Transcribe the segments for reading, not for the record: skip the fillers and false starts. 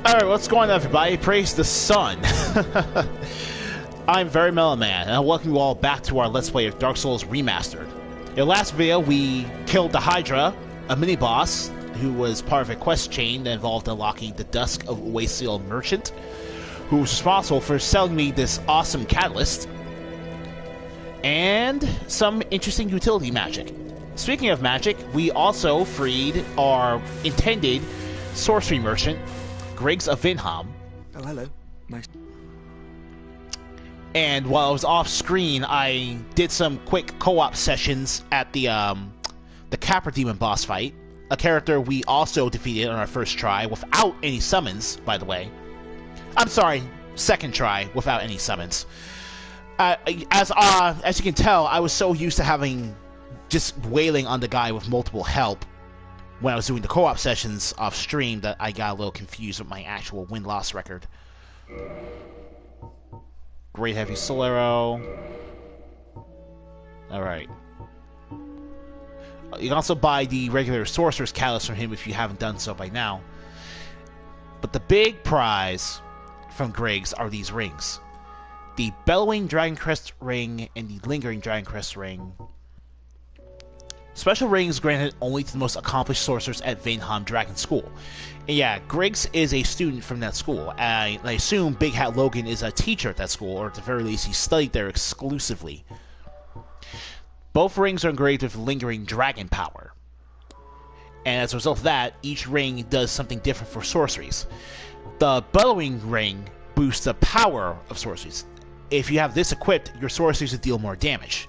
Alright, what's going on, everybody? Praise the sun. I'm Very Mellow Man, and I welcome you all back to our Let's Play of Dark Souls Remastered. In the last video, we killed the Hydra, a mini-boss, who was part of a quest chain that involved unlocking the Dusk of Oasiel Merchant, who was responsible for selling me this awesome catalyst, and some interesting utility magic. Speaking of magic, we also freed our intended sorcery merchant, Griggs of Vinham. Oh, hello. Nice. And while I was off screen, I did some quick co-op sessions at the Capra Demon boss fight, a character we also defeated on our first try without any summons, by the way. I'm sorry, second try without any summons. As you can tell, I was so used to having just wailing on the guy with multiple help when I was doing the co-op sessions off stream that I got a little confused with my actual win-loss record. Great Heavy Soul Arrow. Alright. You can also buy the regular Sorcerer's Catalyst from him if you haven't done so by now. But the big prize from Griggs are these rings. The Bellowing Dragon Crest Ring and the Lingering Dragon Crest Ring. Special rings granted only to the most accomplished sorcerers at Vinham Dragon School. And yeah, Griggs is a student from that school. I assume Big Hat Logan is a teacher at that school, or at the very least he studied there exclusively. Both rings are engraved with lingering dragon power. And as a result of that, each ring does something different for sorceries. The Bellowing Ring boosts the power of sorceries. If you have this equipped, your sorceries will deal more damage.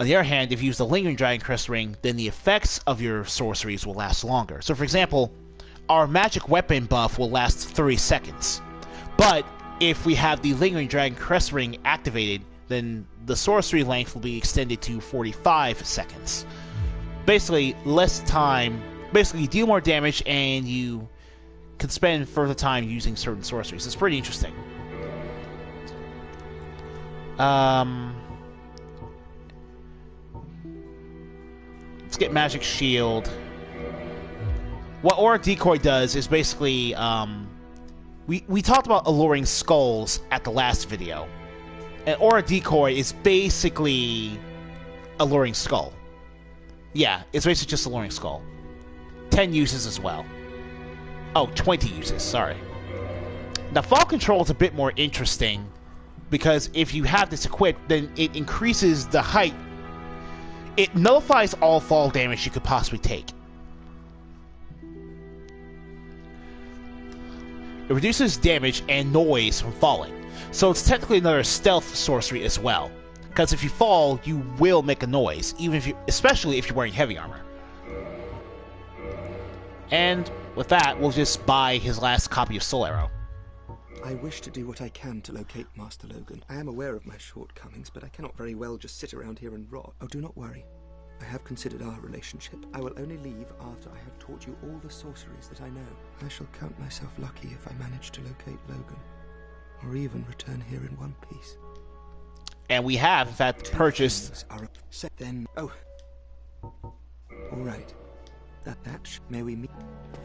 On the other hand, if you use the Lingering Dragon Crest Ring, then the effects of your sorceries will last longer. So for example, our magic weapon buff will last 30 seconds. But if we have the Lingering Dragon Crest Ring activated, then the sorcery length will be extended to 45 seconds. Basically, less time, basically you deal more damage and you can spend further time using certain sorceries. It's pretty interesting. Let's get Magic Shield. What Aura Decoy does is basically, we talked about alluring skulls at the last video. And Aura Decoy is basically alluring skull. Yeah, it's basically just alluring skull. 10 uses as well. Oh, 20 uses, sorry. Now, Fall Control is a bit more interesting, because if you have this equipped, then it increases the height. It nullifies all fall damage you could possibly take. It reduces damage and noise from falling. So it's technically another stealth sorcery as well. Because if you fall, you will make a noise, especially if you're wearing heavy armor. And with that, we'll just buy his last copy of Soul Arrow. I wish to do what I can to locate Master Logan. I am aware of my shortcomings, but I cannot very well just sit around here and rot. Oh, do not worry. I have considered our relationship. I will only leave after I have taught you all the sorceries that I know. I shall count myself lucky if I manage to locate Logan, or even return here in one piece. And we have, in fact, purchased... Then, oh. Alright. May we meet?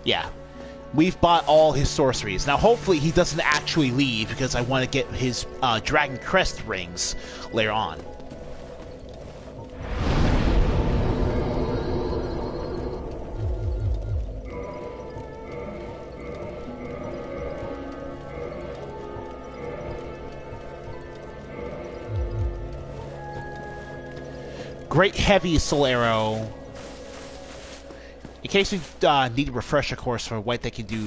Yeah. We've bought all his sorceries. Now, hopefully he doesn't actually leave, because I want to get his Dragon Crest rings later on. Great Heavy Soul Arrow. In case you need a refresher course for what they can do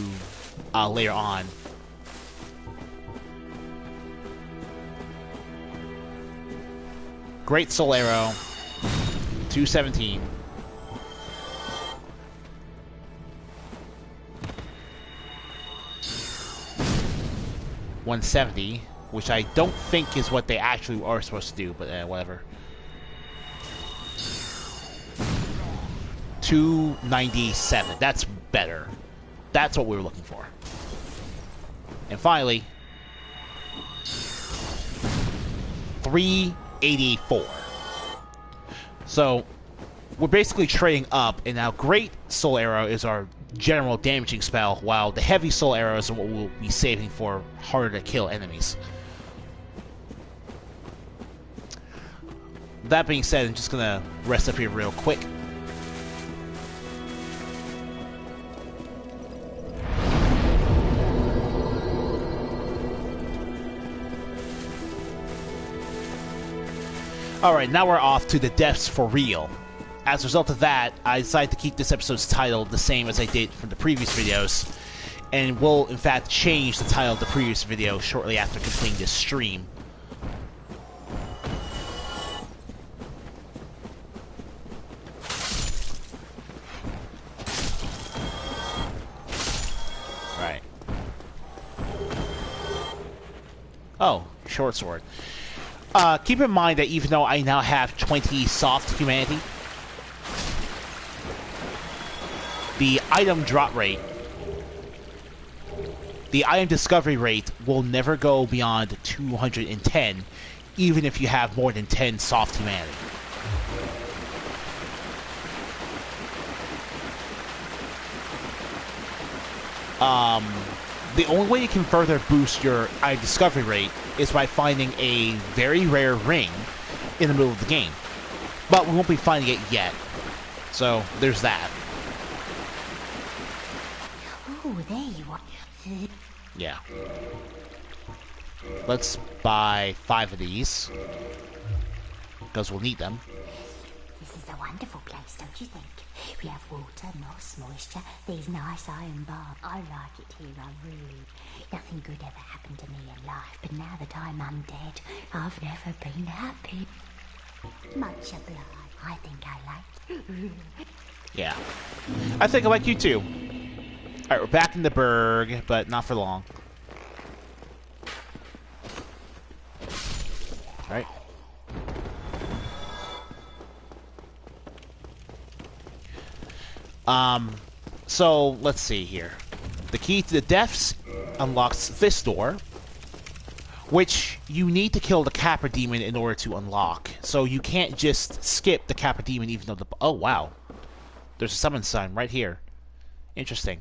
later on. Great Soul Arrow. 217. $170, which I don't think is what they actually are supposed to do, but whatever. 297. That's better. That's what we were looking for. And finally, 384. So we're basically trading up, and now Great Soul Arrow is our general damaging spell, while the heavy soul arrows are what we'll be saving for harder to kill enemies. That being said, I'm just gonna rest up here real quick. Alright, now we're off to the depths for real. As a result of that, I decided to keep this episode's title the same as I did from the previous videos, and will in fact change the title of the previous video shortly after completing this stream. Right. Oh, short sword. Keep in mind that even though I now have 20 soft humanity, the item drop rate, the item discovery rate will never go beyond 210, even if you have more than 10 soft humanity. The only way you can further boost your item discovery rate is by finding a very rare ring in the middle of the game. But we won't be finding it yet. So, there's that. Oh, there you are. Yeah. Let's buy 5 of these, because we'll need them. This is a wonderful place, don't you think? We have water, moss, moisture, these nice iron bars. I like it here, I really. Nothing good ever happened to me in life, but now that I'm undead, I've never been happy. Much obliged. I think I like you. Yeah. I think I like you too. Alright, we're back in the Berg, but not for long. Alright. So, let's see here. The key to the depths unlocks this door, which you need to kill the Capra Demon in order to unlock. So you can't just skip the Capra Demon even though the... Oh, wow. There's a summon sign right here. Interesting.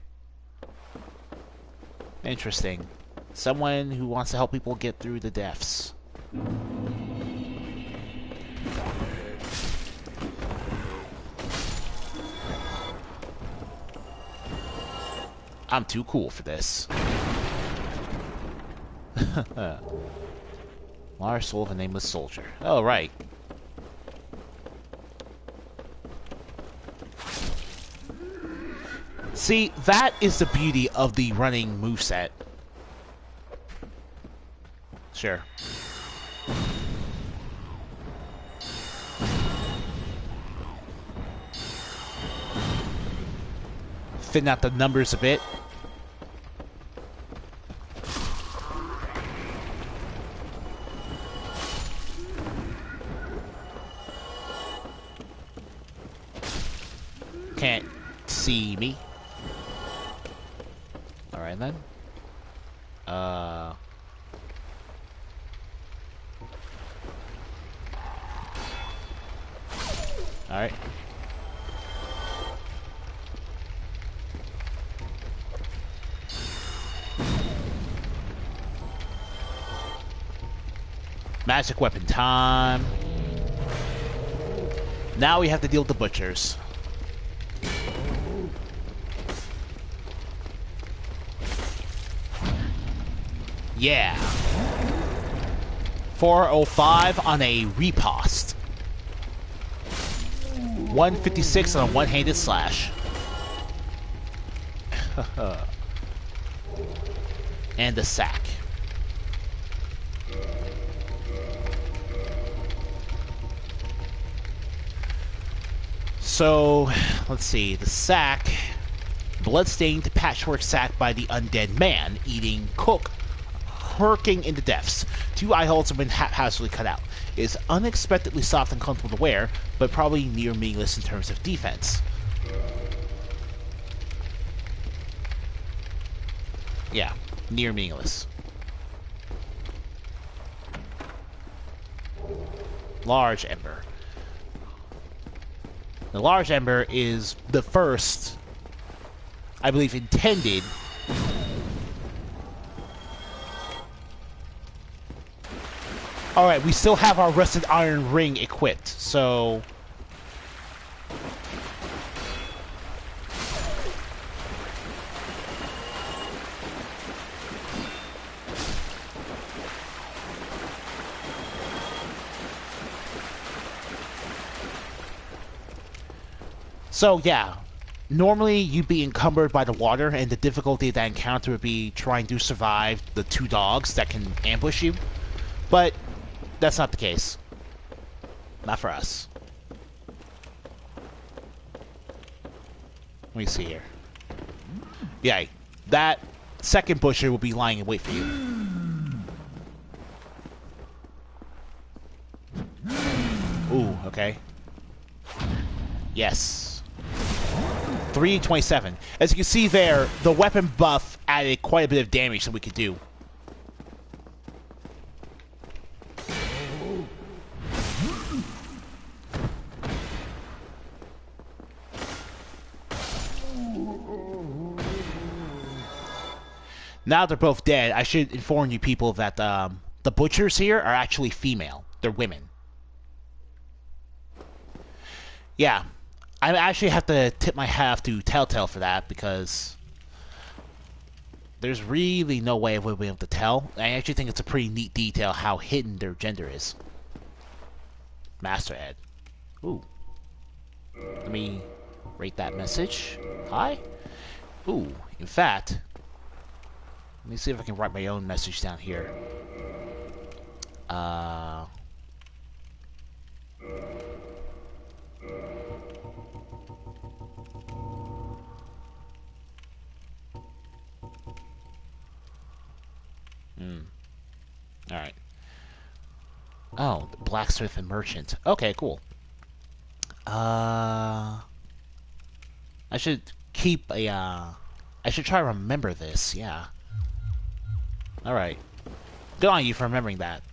Interesting. Someone who wants to help people get through the depths. I'm too cool for this. Large soul of a nameless soldier. Oh, right. See, that is the beauty of the running moveset. Sure. Thin out the numbers a bit. Can't see me. Alright then. Alright. Magic weapon time. Now we have to deal with the butchers. Yeah. 405 on a riposte. 156 on a one-handed slash. And the sack. So, let's see. The sack. Bloodstained patchwork sack by the undead man, eating cook, lurking in the depths. 2 eye holes have been haphazardly cut out. It is unexpectedly soft and comfortable to wear, but probably near meaningless in terms of defense. Yeah, near meaningless. Large Ember. The Large Ember is the first I believe, intended. Alright, we still have our rusted iron ring equipped, so... So, yeah. Normally, you'd be encumbered by the water, and the difficulty of that encounter would be trying to survive the 2 dogs that can ambush you. But, that's not the case. Not for us. Let me see here. Yeah, that second butcher will be lying in wait for you. Ooh, okay. Yes. 327. As you can see there, the weapon buff added quite a bit of damage that we could do. Now they're both dead, I should inform you people that the butchers here are actually female. They're women. Yeah. I actually have to tip my hat to Telltale for that, because there's really no way we'll be able to tell. I actually think it's a pretty neat detail how hidden their gender is. Masterhead. Ooh. Let me rate that message. Hi? Ooh, in fact, let me see if I can write my own message down here. Alright. Oh, the blacksmith and merchant. Okay, cool. I should keep a, I should try to remember this, yeah. Alright. Good on you for remembering that.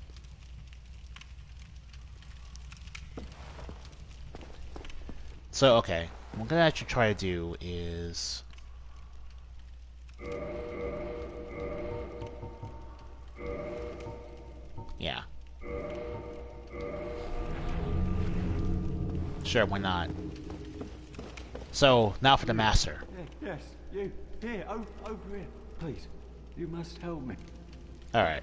So, okay. What I'm gonna actually try to do is... Yeah. Sure, why not? So, now for the master. Yes, you. Here, over here. Please, you must help me. Alright.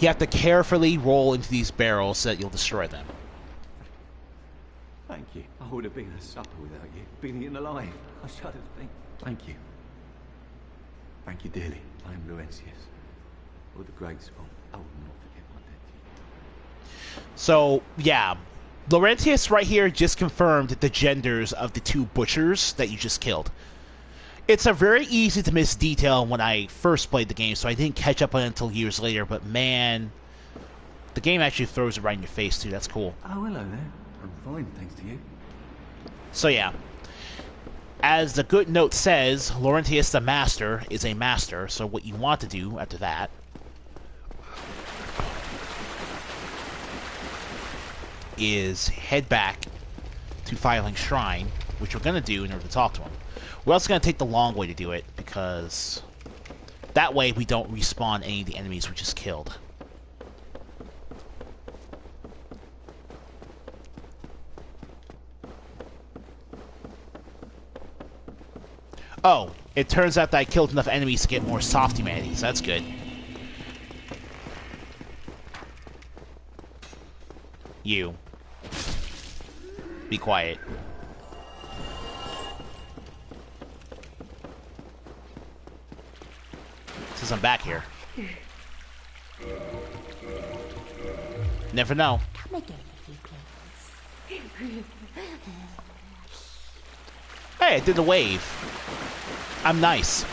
You have to carefully roll into these barrels so that you'll destroy them. Thank you. I would have been a supper without you. Been eaten alive. I shudder to think. Thank you. Thank you dearly. I am Laurentius. Or the Great Spawn. I will not forget my debt to you. So, yeah. Laurentius right here just confirmed the genders of the 2 butchers that you just killed. It's a very easy to miss detail when I first played the game, so I didn't catch up on it until years later, but man, the game actually throws it right in your face too. That's cool. Oh, hello there. I'm fine, thanks to you. So yeah. As the good note says, Laurentius the Master is a master, so what you want to do after that is head back to Firelink Shrine, which we're going to do in order to talk to him. We're also going to take the long way to do it, because that way we don't respawn any of the enemies we just killed. Oh, it turns out that I killed enough enemies to get more soft humanities. That's good. You. Be quiet. Since I'm back here. Never know. Come again if you please. Hey, I did the wave. I'm nice.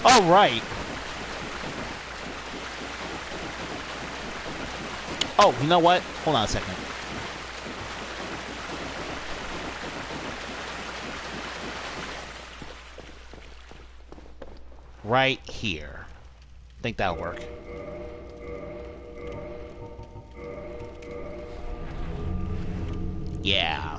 Alright. Oh, you know what? Hold on a second. Right here. I think that'll work. Yeah.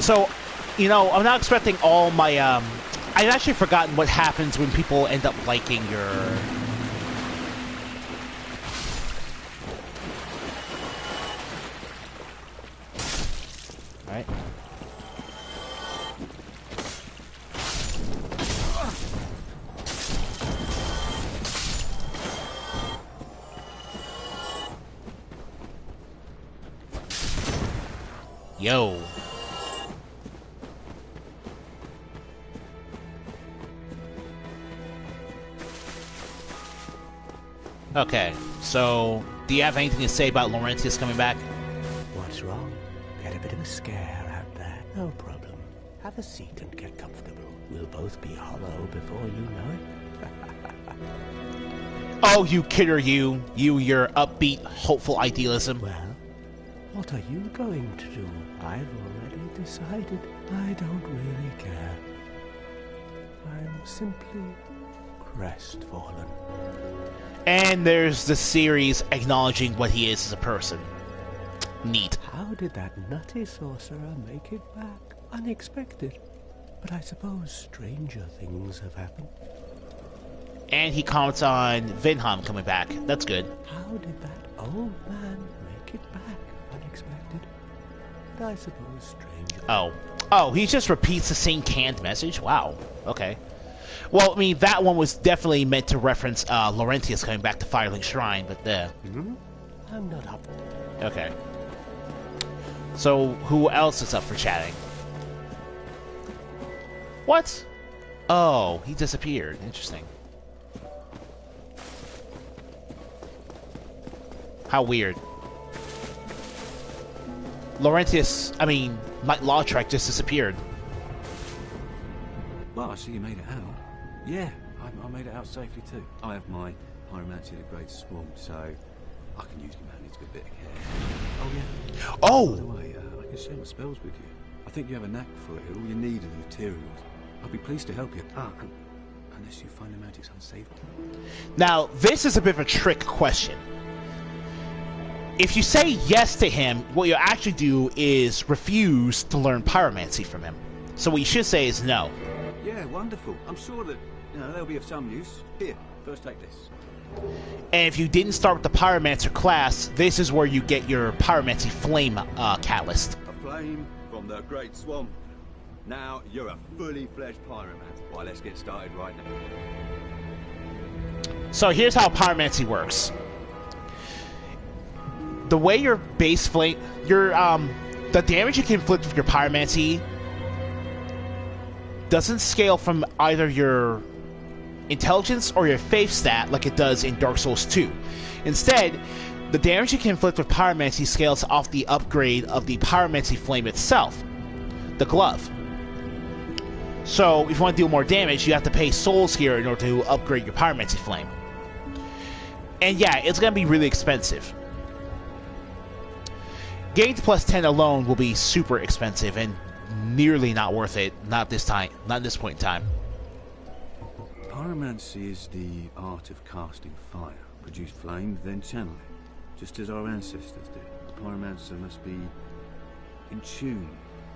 So, you know, I'm not expecting all my, I've actually forgotten what happens when people end up liking your... Alright. Yo. Okay, so do you have anything to say about Laurentius coming back? What's wrong? Had a bit of a scare out there. No problem. Have a seat and get comfortable. We'll both be hollow before you know it. Oh, you kidder, you. Your upbeat, hopeful idealism. Well, what are you going to do? I've already decided. I don't really care. I'm simply crestfallen. And there's the series acknowledging what he is as a person. Neat. How did that nutty sorcerer make it back? Unexpected. But I suppose stranger things have happened. And he comments on Vinham coming back. That's good. How did that old man make it back? Unexpected. But I suppose stranger... Oh, he just repeats the same canned message? Wow. Okay. Well, I mean, that one was definitely meant to reference Laurentius coming back to Firelink Shrine, but I'm not up. Okay. So, who else is up for chatting? What? Oh, he disappeared. Interesting. How weird. Laurentius, I mean, Lautrec just disappeared. Well, I see you made it out. Yeah, I made it out safely too. I have my pyromancy the Great Swarm, so I can usually manage with a bit of care. Oh yeah. Oh! By the way, I can share my spells with you. I think you have a knack for it. All you need are the materials. I'll be pleased to help you. Unless you find the magic's unsavable. Now, this is a bit of a trick question. If you say yes to him, what you actually do is refuse to learn pyromancy from him. So what you should say is no. Yeah, wonderful. I'm sure that they'll be of some use. Here, first take this. And if you didn't start with the Pyromancer class, this is where you get your Pyromancy Flame catalyst. A flame from the Great Swamp. Now you're a fully fledged pyromancer. Right, let's get started right now. So here's how Pyromancy works. The way your base flame, the damage you can inflict with your Pyromancy doesn't scale from either your intelligence or your faith stat like it does in Dark Souls 2. Instead, the damage you can inflict with Pyromancy scales off the upgrade of the Pyromancy Flame itself, the glove. So, if you want to deal more damage, you have to pay souls here in order to upgrade your Pyromancy Flame. And yeah, it's going to be really expensive. Getting to plus 10 alone will be super expensive and nearly not worth it. Not this time. Not at this point in time. Pyromancy is the art of casting fire. Produce flame, then channel it. Just as our ancestors did. The pyromancer must be in tune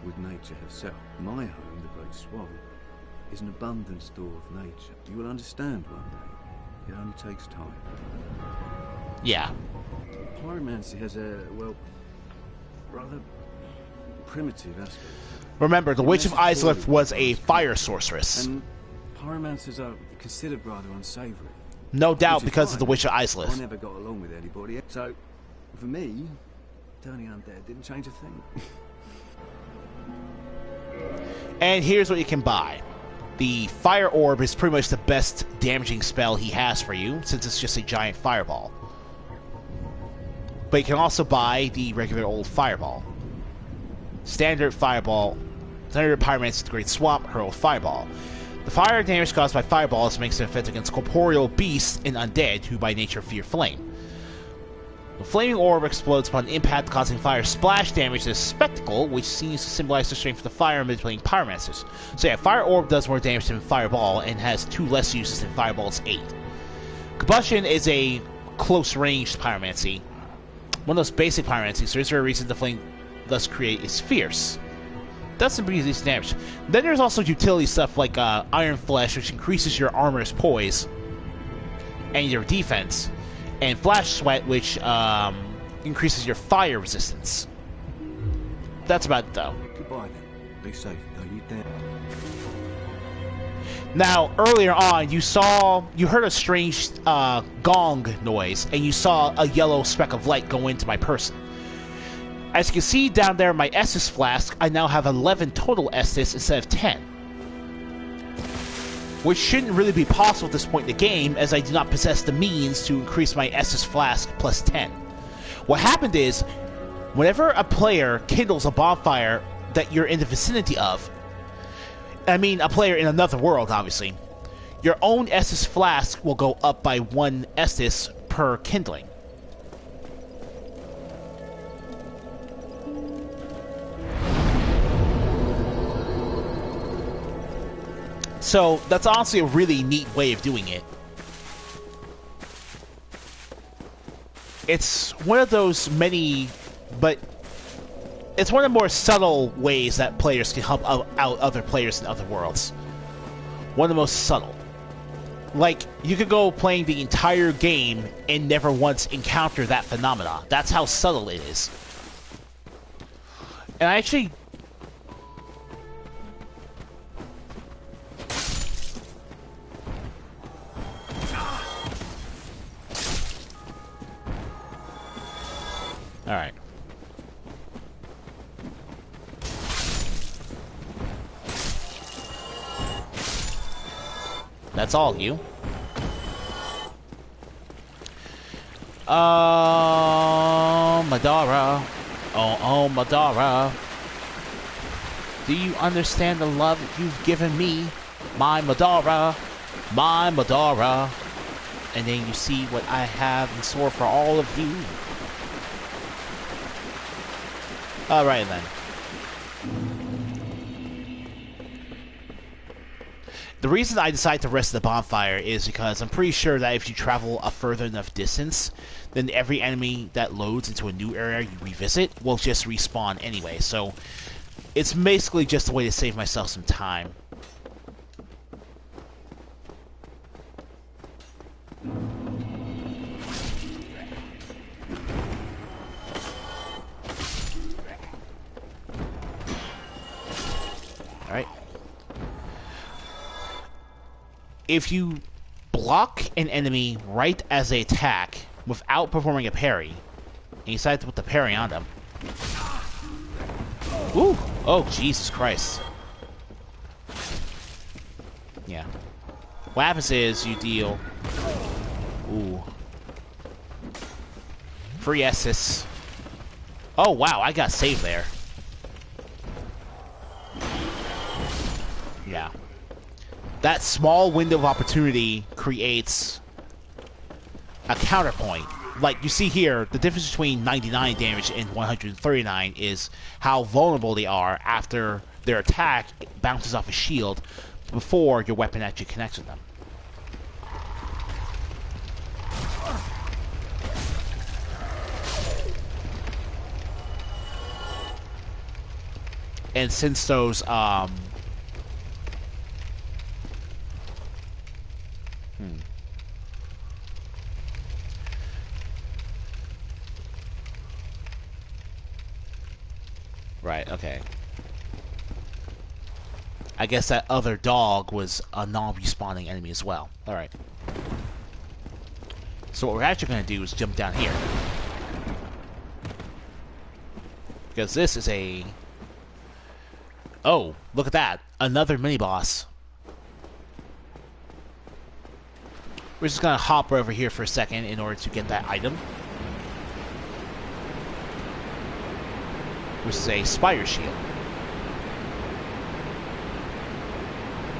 with nature herself. My home, the Great Swamp, is an abundant store of nature. You will understand one day. It only takes time. Yeah. Pyromancy has a, well, rather primitive aspect. Remember, the Witch of Izalith was a fire sorceress. And pyromancers are considered rather unsavory. No doubt because of the Witch of Izalith. I never got along with anybody, so for me, turning undead didn't change a thing. And here's what you can buy. The Fire Orb is pretty much the best damaging spell he has for you, since it's just a giant fireball. But you can also buy the regular old Fireball. Standard Fireball, Standard Pyromancy the Great Swamp, Hurl Fireball. The fire damage caused by fireballs makes it effective against corporeal beasts and undead, who by nature fear flame. The flaming orb explodes upon impact, causing fire splash damage to the spectacle, which seems to symbolize the strength of the fire manipulating pyromancers. So yeah, fire orb does more damage than fireball and has 2 less uses than fireball's 8. Combustion is a close-ranged pyromancy. One of those basic pyromancies, so there's a reason the flame thus create is fierce. does some pretty decent damage. Then there's also utility stuff like Iron Flesh, which increases your armor's poise and your defense, and Flash Sweat, which increases your fire resistance. That's about it, though. Goodbye then. Be safe, though you dare. Now, earlier on, you heard a strange gong noise, and you saw a yellow speck of light go into my person. As you can see down there in my Estus flask, I now have 11 total Estus instead of 10. Which shouldn't really be possible at this point in the game, as I do not possess the means to increase my Estus flask plus 10. What happened is, whenever a player kindles a bonfire that you're in the vicinity of, I mean a player in another world, obviously, your own Estus flask will go up by 1 Estus per kindling. So, that's honestly a really neat way of doing it. It's one of those many, but it's one of the more subtle ways that players can help out other players in other worlds. One of the most subtle. Like, you could go playing the entire game and never once encounter that phenomena. That's how subtle it is. And I actually... Alright. That's all of you. Madara. Oh, Madara. Do you understand the love that you've given me? My Madara. My Madara. And then you see what I have in store for all of you. Alright then. The reason I decided to rest the bonfire is because I'm pretty sure that if you travel a further enough distance, then every enemy that loads into a new area you revisit will just respawn anyway. So it's basically just a way to save myself some time. Alright. If you block an enemy right as they attack without performing a parry, and you decide to put the parry on them... Ooh! Oh, Jesus Christ. Yeah. What happens is you deal... Ooh. Free Estus. Oh, wow, I got saved there. Yeah. That small window of opportunity creates a counterpoint. Like you see here, the difference between 99 damage and 139 is how vulnerable they are after their attack bounces off a shield before your weapon actually connects with them. And since those Right, okay. I guess that other dog was a non-respawning enemy as well. Alright. So what we're actually going to do is jump down here. Because this is a... Oh, look at that. Another mini-boss. We're just going to hop over here for a second in order to get that item. Which is a Spire Shield.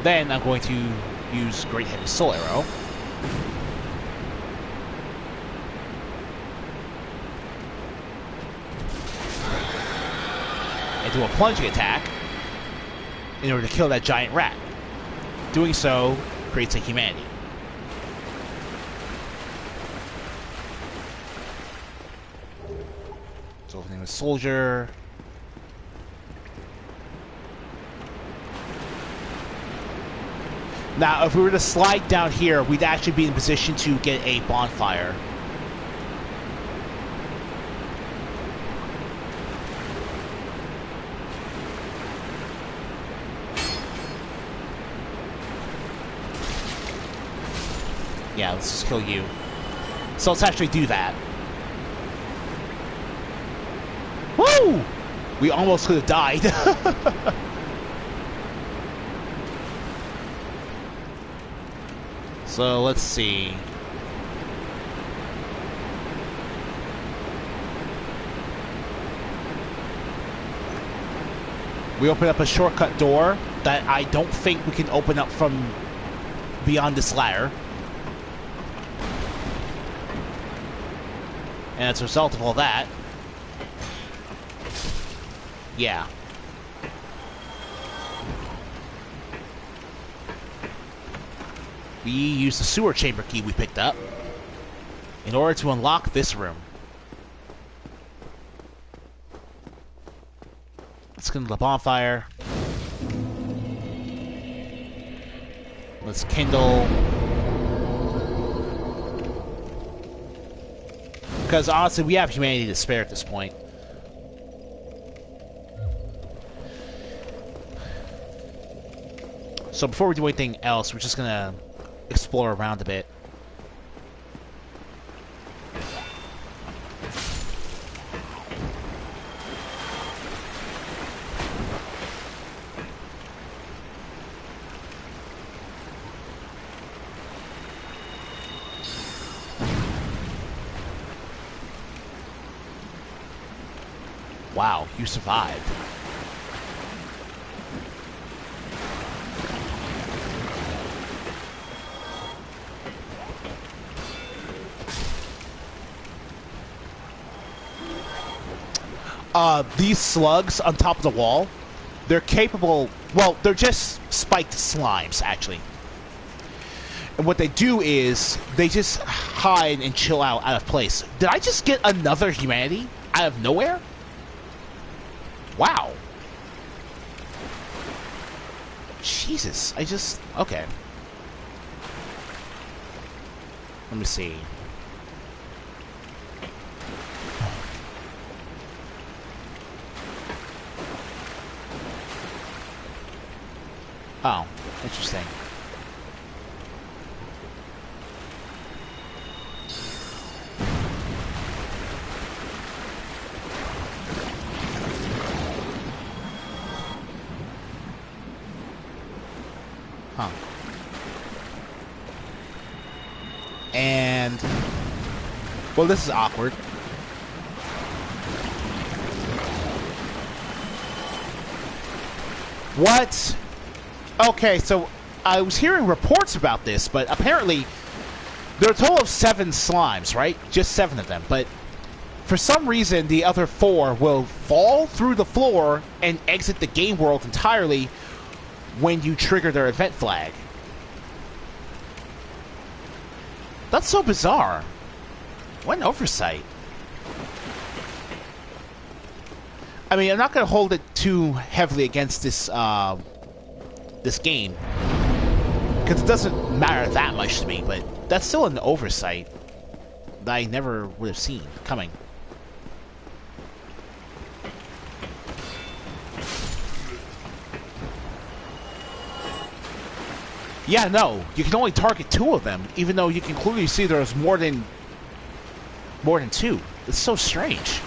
Then I'm going to use Great Heavy Soul Arrow. And do a plunging attack in order to kill that giant rat. Doing so creates a humanity. So, name is Soldier. Now, if we were to slide down here, we'd actually be in position to get a bonfire. Yeah, let's just kill you. So let's actually do that. Woo! We almost could have died. So let's see. We open up a shortcut door that I don't think we can open up from beyond this ladder. And as a result of all that, yeah. We use the sewer chamber key we picked up in order to unlock this room. Let's kindle the bonfire. Let's kindle. Because honestly, we have humanity to spare at this point. So before we do anything else, we're just gonna explore around a bit. Wow, you survived. These slugs on top of the wall, they're capable, well, they're just spiked slimes, actually. And what they do is, they just hide and chill out of place. Did I just get another humanity out of nowhere? Wow. Jesus, okay. Let me see. Oh, interesting. Huh. And... well, this is awkward. What? Okay, so I was hearing reports about this, but apparently there are a total of 7 slimes, right? Just 7 of them, but for some reason the other 4 will fall through the floor and exit the game world entirely when you trigger their event flag. That's so bizarre. What an oversight. I mean, I'm not going to hold it too heavily against this this game, because it doesn't matter that much to me, but that's still an oversight that I never would have seen coming. Yeah, no, you can only target 2 of them, even though you can clearly see there's more than 2. It's so strange.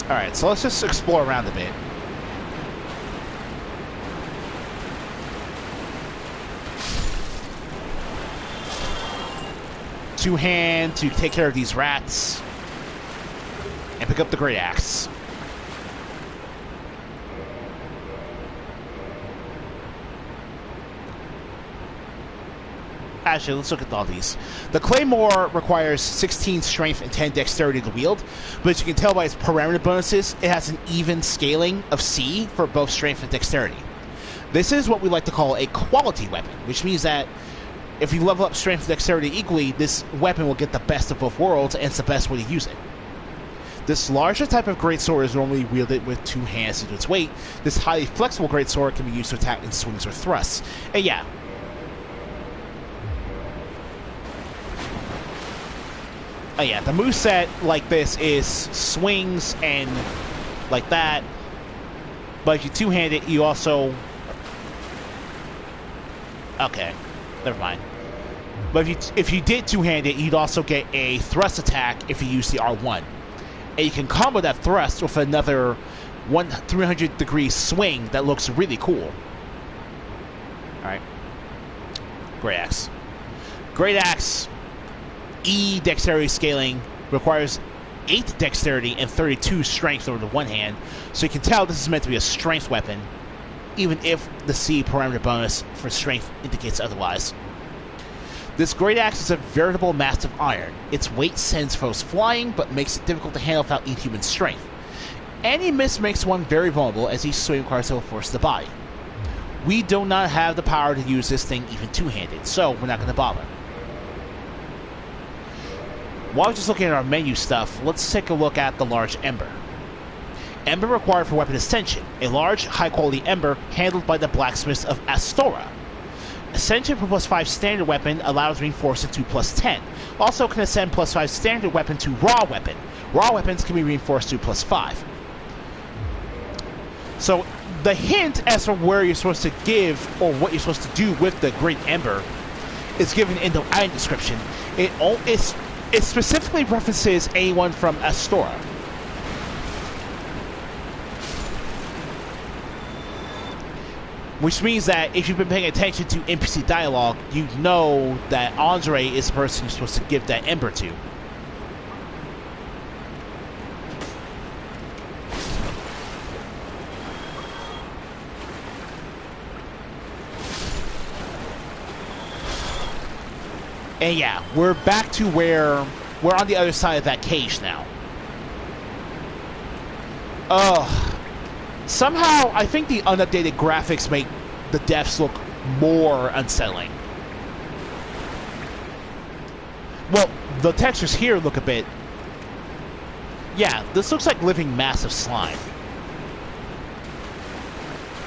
Alright, so let's just explore around a bit. Two-hand to take care of these rats. And pick up the great axe. Actually, let's look at all these. The Claymore requires 16 strength and 10 dexterity to wield, but as you can tell by its parameter bonuses, it has an even scaling of C for both strength and dexterity. This is what we like to call a quality weapon, which means that if you level up strength and dexterity equally, this weapon will get the best of both worlds, and it's the best way to use it. This larger type of greatsword is normally wielded with two hands due to its weight. This highly flexible greatsword can be used to attack in swings or thrusts. And yeah. Oh yeah, the moveset like this is swings and like that. But if you two-hand it, you also... Okay, never mind. But if you did two-hand it, you'd also get a thrust attack if you use the R1. And you can combo that thrust with another 300-degree swing that looks really cool. Alright. Great Axe. Great Axe, E dexterity scaling, requires 8 dexterity and 32 strength over the one hand, so you can tell this is meant to be a strength weapon, even if the C parameter bonus for strength indicates otherwise. This Great Axe is a veritable mass of iron. Its weight sends foes flying, but makes it difficult to handle without inhuman strength. Any miss makes one very vulnerable, as each swing requires a force of the body. We do not have the power to use this thing even two-handed, so we're not going to bother. While we're just looking at our menu stuff, let's take a look at the large ember. Ember required for weapon ascension. A large, high-quality ember handled by the blacksmiths of Astora. Ascension for +5 standard weapon allows reinforcement to +10. Also can ascend +5 standard weapon to raw weapon. Raw weapons can be reinforced to +5. So the hint as for where you're supposed to give or what you're supposed to do with the Great Ember is given in the item description. It specifically references anyone from Astora. Which means that if you've been paying attention to NPC dialogue, you know that Andre is the person you're supposed to give that ember to. And yeah, we're back to where we're on the other side of that cage now. Somehow, I think the unupdated graphics make the deaths look more unsettling. Well, the textures here look a bit... Yeah, this looks like living mass of slime.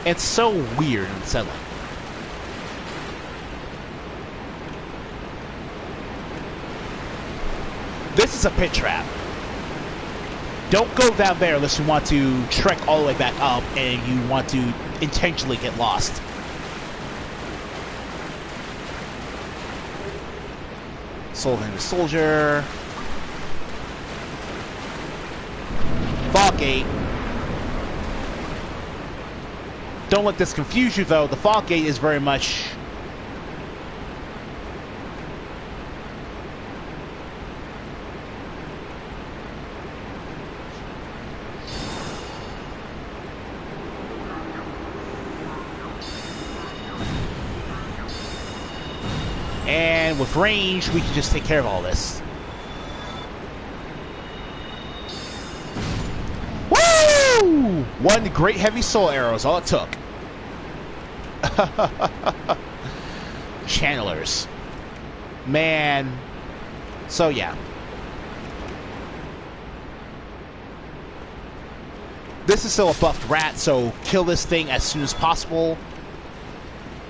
It's so weird and unsettling. This is a pit trap. Don't go down there unless you want to trek all the way back up and you want to intentionally get lost. Soldier. Fog gate. Don't let this confuse you though. The fog gate is very much... And with range, we can just take care of all this. Woo! One great heavy soul arrow is all it took. Channelers. Man. So yeah. This is still a buffed rat, so kill this thing as soon as possible.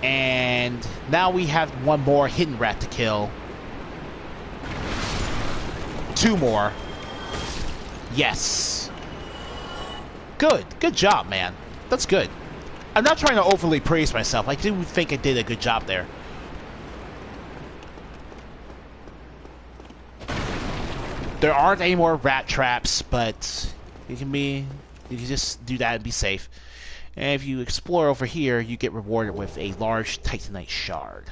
And now we have one more hidden rat to kill. 2 more. Yes. Good. Good job, man. That's good. I'm not trying to overly praise myself. I do think I did a good job there. There aren't any more rat traps, but you can just do that and be safe. And if you explore over here, you get rewarded with a large Titanite shard.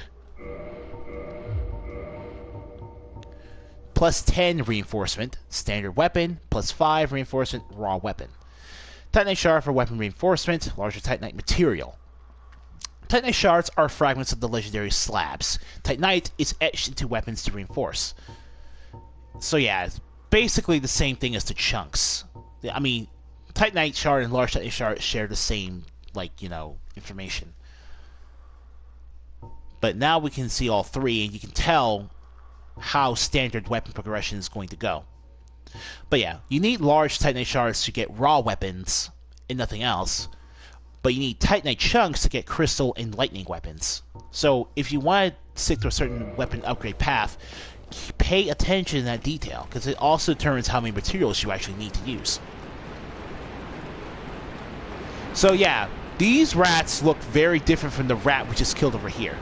+10 reinforcement, standard weapon, +5 reinforcement, raw weapon. Titanite shard for weapon reinforcement, larger Titanite material. Titanite shards are fragments of the legendary slabs. Titanite is etched into weapons to reinforce. So yeah, it's basically the same thing as the chunks. I mean, Titanite shard and large Titanite shard share the same, information. But now we can see all 3, and you can tell how standard weapon progression is going to go. But yeah, you need large Titanite shards to get raw weapons and nothing else. But you need Titanite chunks to get crystal and lightning weapons. So if you want to stick to a certain weapon upgrade path, pay attention to that detail, because it also determines how many materials you actually need to use. So yeah, these rats look very different from the rat we just killed over here.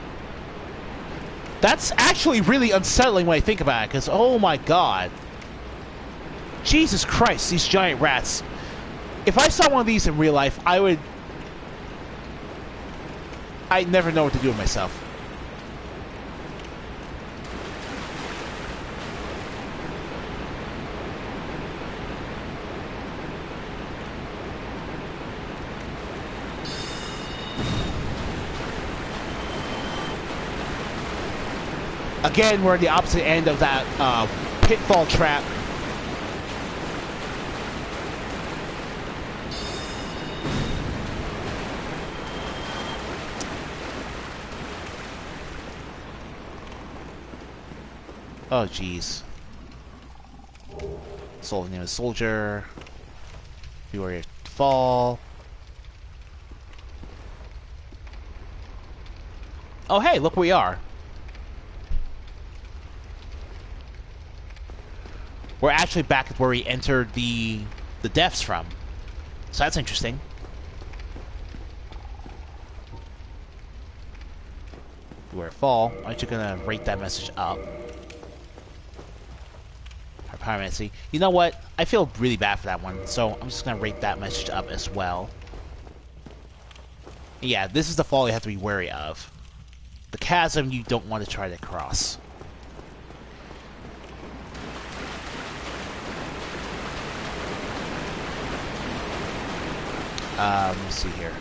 That's actually really unsettling when I think about it, because oh my god. Jesus Christ, these giant rats. If I saw one of these in real life, I'd never know what to do with myself. Again, we're at the opposite end of that pitfall trap. Oh, jeez. Soldier name is Soldier. You are to fall. Oh, hey, look where we are. We're actually back at where we entered the depths from. So that's interesting. Where it fall. Aren't you gonna rate that message up? Pyromancy. You know what? I feel really bad for that one, so I'm just gonna rate that message up as well. Yeah, this is the fall you have to be wary of. The chasm you don't want to try to cross. Let me see here.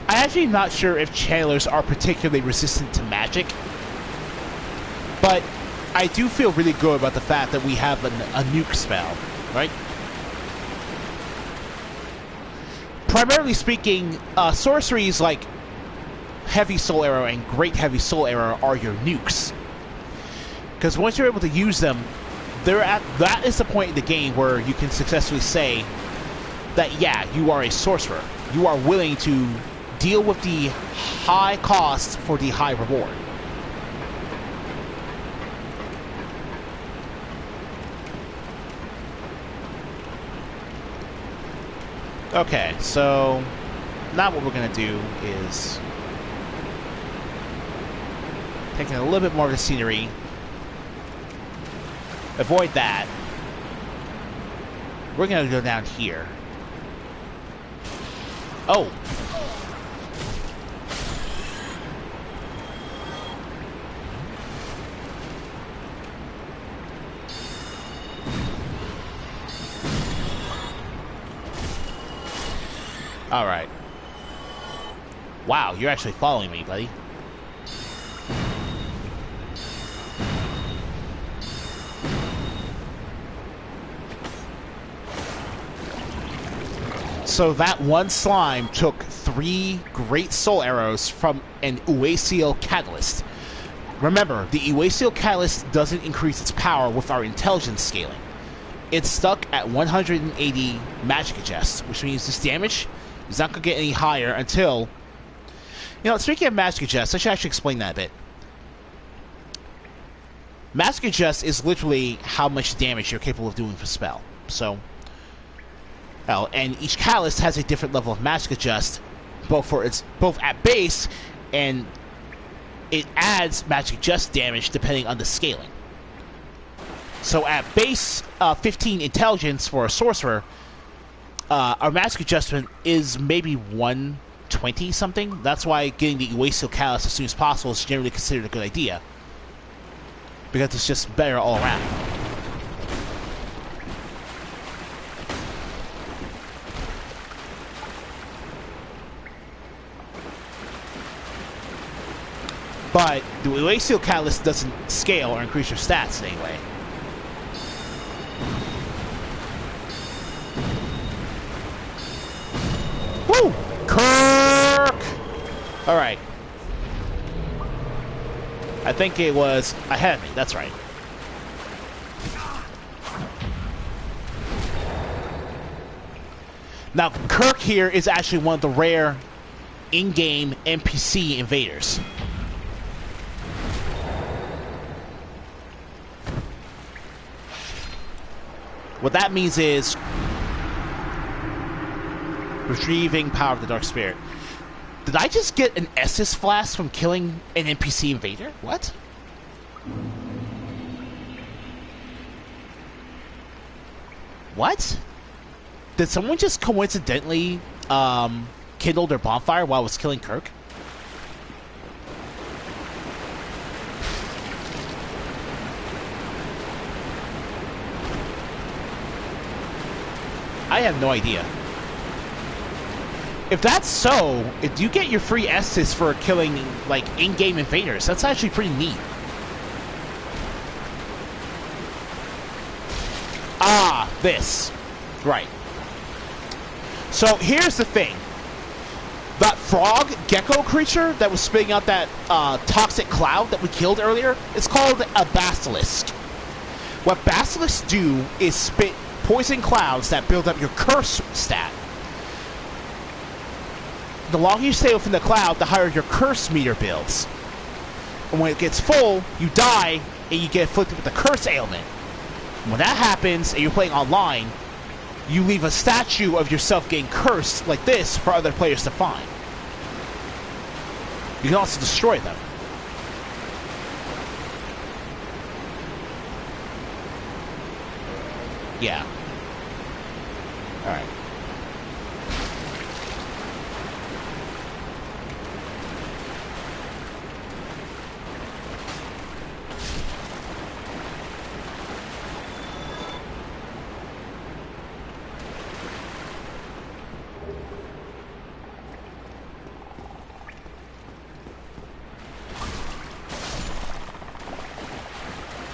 I'm actually not sure if channelers are particularly resistant to magic, but I do feel really good about the fact that we have a nuke spell, right? Primarily speaking, sorceries like Heavy Soul Arrow and Great Heavy Soul Arrow are your nukes. Because once you're able to use them, that is the point in the game where you can successfully say that, yeah, you are a sorcerer. You are willing to deal with the high cost for the high reward. Okay, so now what we're going to do is taking a little bit more of the scenery. Avoid that. We're going to go down here. Oh! Alright. Wow, you're actually following me, buddy. So that one slime took 3 Great Soul Arrows from an Uasiel Catalyst. Remember, the Uasiel Catalyst doesn't increase its power with our intelligence scaling. It's stuck at 180 magic adjust, which means this damage is not going to get any higher until... You know, speaking of magic adjust, I should actually explain that a bit. Magic adjust is literally how much damage you're capable of doing with a spell. So... and each catalyst has a different level of magic adjust, both at base, and it adds magic adjust damage depending on the scaling. So at base 15 intelligence for a sorcerer, our magic adjustment is maybe 120 something. That's why getting the Uasiel Catalyst as soon as possible is generally considered a good idea, because it's just better all around. But the Uasiel Catalyst doesn't scale or increase your stats in any way. Woo! Kirk! Alright. I think it was ahead of me. That's right. Now, Kirk here is actually one of the rare in-game NPC invaders. What that means is retrieving power of the Dark Spirit. Did I just get an Estus flask from killing an NPC invader? What? What? Did someone just coincidentally kindle their bonfire while I was killing Kirk? I have no idea. If that's so, if you get your free Estus for killing, like, in-game invaders, that's actually pretty neat. Ah, this. Right. So, here's the thing. That frog gecko creature that was spitting out that toxic cloud that we killed earlier, it's called a basilisk. What basilisks do is spit poison clouds that build up your curse stat. The longer you stay within the cloud, the higher your curse meter builds. And when it gets full, you die, and you get afflicted with a curse ailment. And when that happens, and you're playing online, you leave a statue of yourself getting cursed like this for other players to find. You can also destroy them. Yeah. Alright.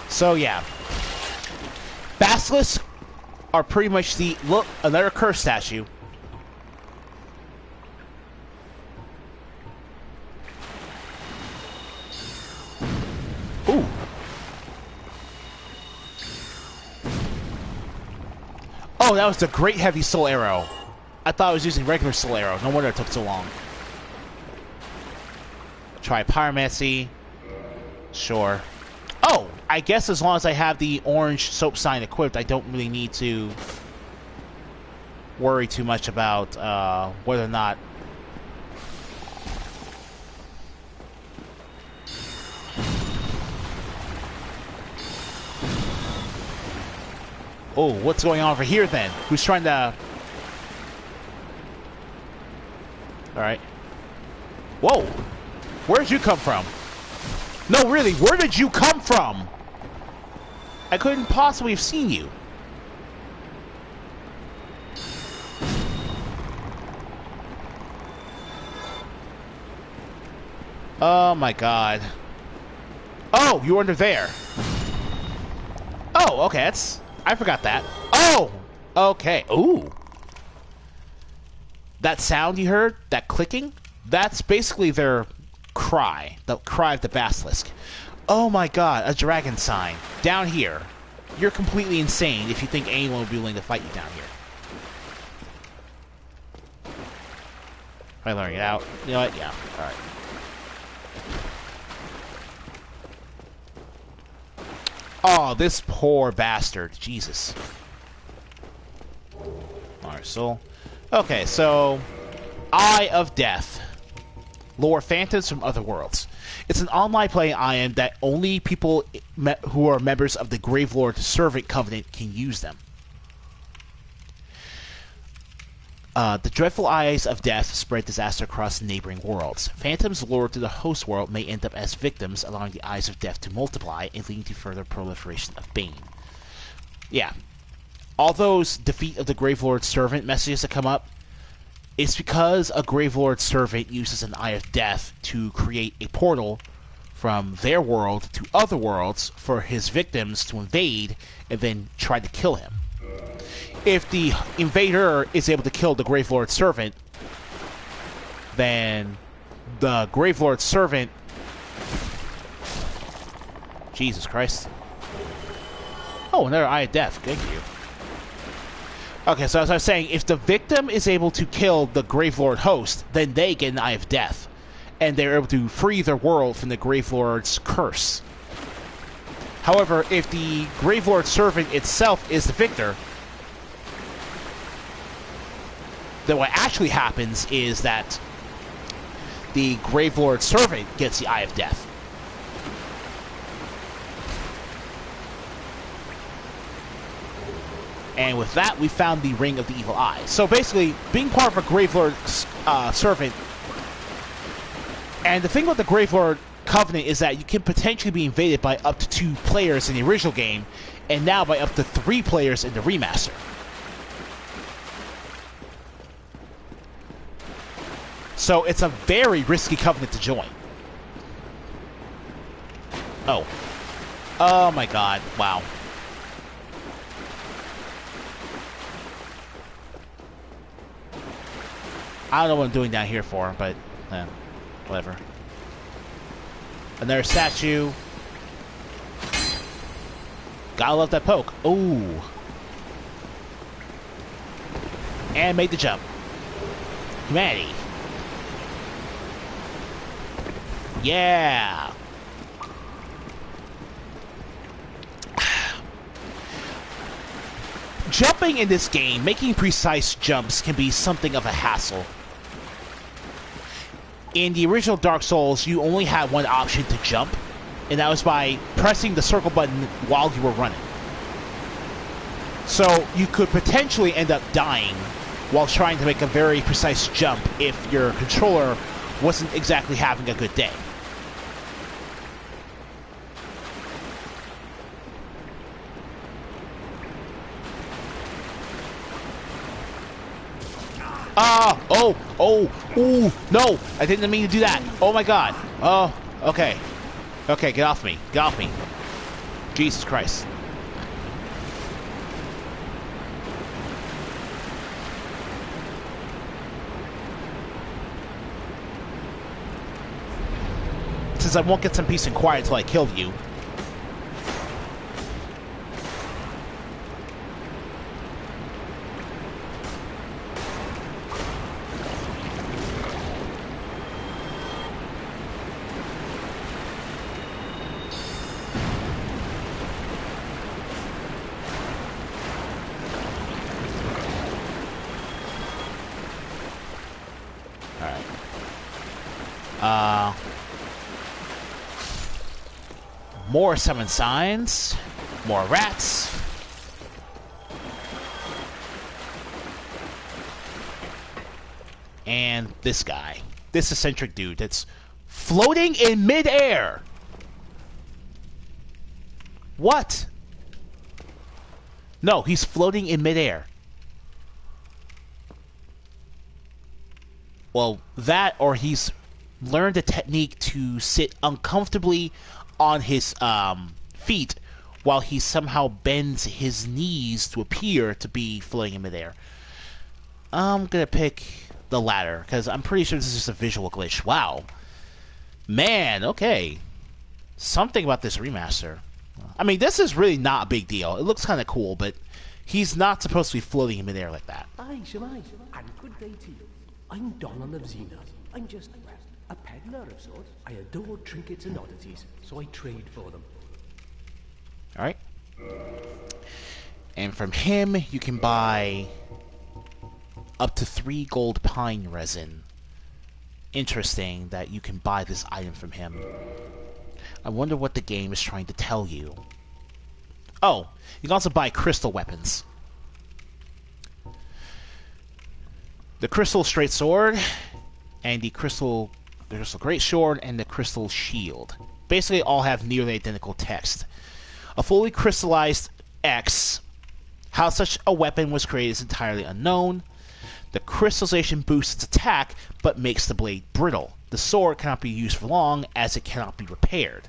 So yeah, basilisks are pretty much the look another curse statue. Ooh. Oh, that was a great heavy soul arrow. I thought I was using regular soul arrow. No wonder it took so long. Try pyromancy. Sure. Oh, I guess as long as I have the orange soap sign equipped, I don't really need to worry too much about whether or not... Oh, what's going on over here then? Who's trying to... Alright. Whoa! Where'd you come from? No, really, where did you come from? I couldn't possibly have seen you. Oh my god. Oh, you were under there. Oh, okay, that's... I forgot that. Oh! Okay, ooh. That sound you heard, that clicking, that's basically their... cry. The cry of the basilisk. Oh my god, a dragon sign. Down here. You're completely insane if you think anyone would be willing to fight you down here. Am I learning it out? You know what? Yeah. Alright. Oh, this poor bastard. Jesus. Alright, soul. Okay, so... Eye of Death. Lure phantoms from other worlds. It's an online playing item that only people who are members of the Gravelord Servant Covenant can use them. The dreadful eyes of death spread disaster across neighboring worlds. Phantoms lured to the host world may end up as victims, allowing the eyes of death to multiply and leading to further proliferation of Bane. Yeah. All those defeat of the Gravelord Servant messages that come up, it's because a Gravelord Servant uses an Eye of Death to create a portal from their world to other worlds for his victims to invade and then try to kill him. If the invader is able to kill the Gravelord Servant, then the Gravelord Servant Jesus Christ. Oh, another Eye of Death. Thank you. Okay, so as I was saying, if the victim is able to kill the Gravelord host, then they get an Eye of Death. And they're able to free their world from the Gravelord's curse. However, if the Gravelord servant itself is the victor, then what actually happens is that the Gravelord servant gets the Eye of Death. And with that, we found the Ring of the Evil Eye. So basically, being part of a Gravelord servant, and the thing about the Gravelord Covenant is that you can potentially be invaded by up to 2 players in the original game, and now by up to 3 players in the remaster. So it's a very risky covenant to join. Oh. Oh my god. Wow. I don't know what I'm doing down here for, but whatever. Another statue. Gotta love that poke. Ooh. And made the jump. Humanity. Yeah. Jumping in this game, making precise jumps can be something of a hassle. In the original Dark Souls, you only had one option to jump, and that was by pressing the circle button while you were running. So you could potentially end up dying while trying to make a very precise jump if your controller wasn't exactly having a good day. Ooh, no, I didn't mean to do that. Oh my god. Oh, okay. Okay, get off me. Get off me. Jesus Christ. Since I won't get some peace and quiet until I kill you. More 7 signs. More rats. And this guy. This eccentric dude that's floating in midair. What? No, he's floating in midair. Well, that or he's learned a technique to sit uncomfortably on his feet while he somehow bends his knees to appear to be floating in midair. I'm gonna pick the latter because I'm pretty sure this is just a visual glitch. Wow. Man, okay. Something about this remaster. I mean, this is really not a big deal. It looks kind of cool, but he's not supposed to be floating in midair like that. Aye, Shemai, and good day to you. I'm Donald of Xena. I'm just a peddler of sorts. I adore trinkets and oddities, so I trade for them. Alright. And from him, you can buy up to 3 gold pine resin. Interesting that you can buy this item from him. I wonder what the game is trying to tell you. Oh, you can also buy crystal weapons. The crystal straight sword, and the crystal great sword, and the crystal shield. Basically all have nearly identical text. A fully crystallized X. How such a weapon was created is entirely unknown. The crystallization boosts its attack, but makes the blade brittle. The sword cannot be used for long, as it cannot be repaired.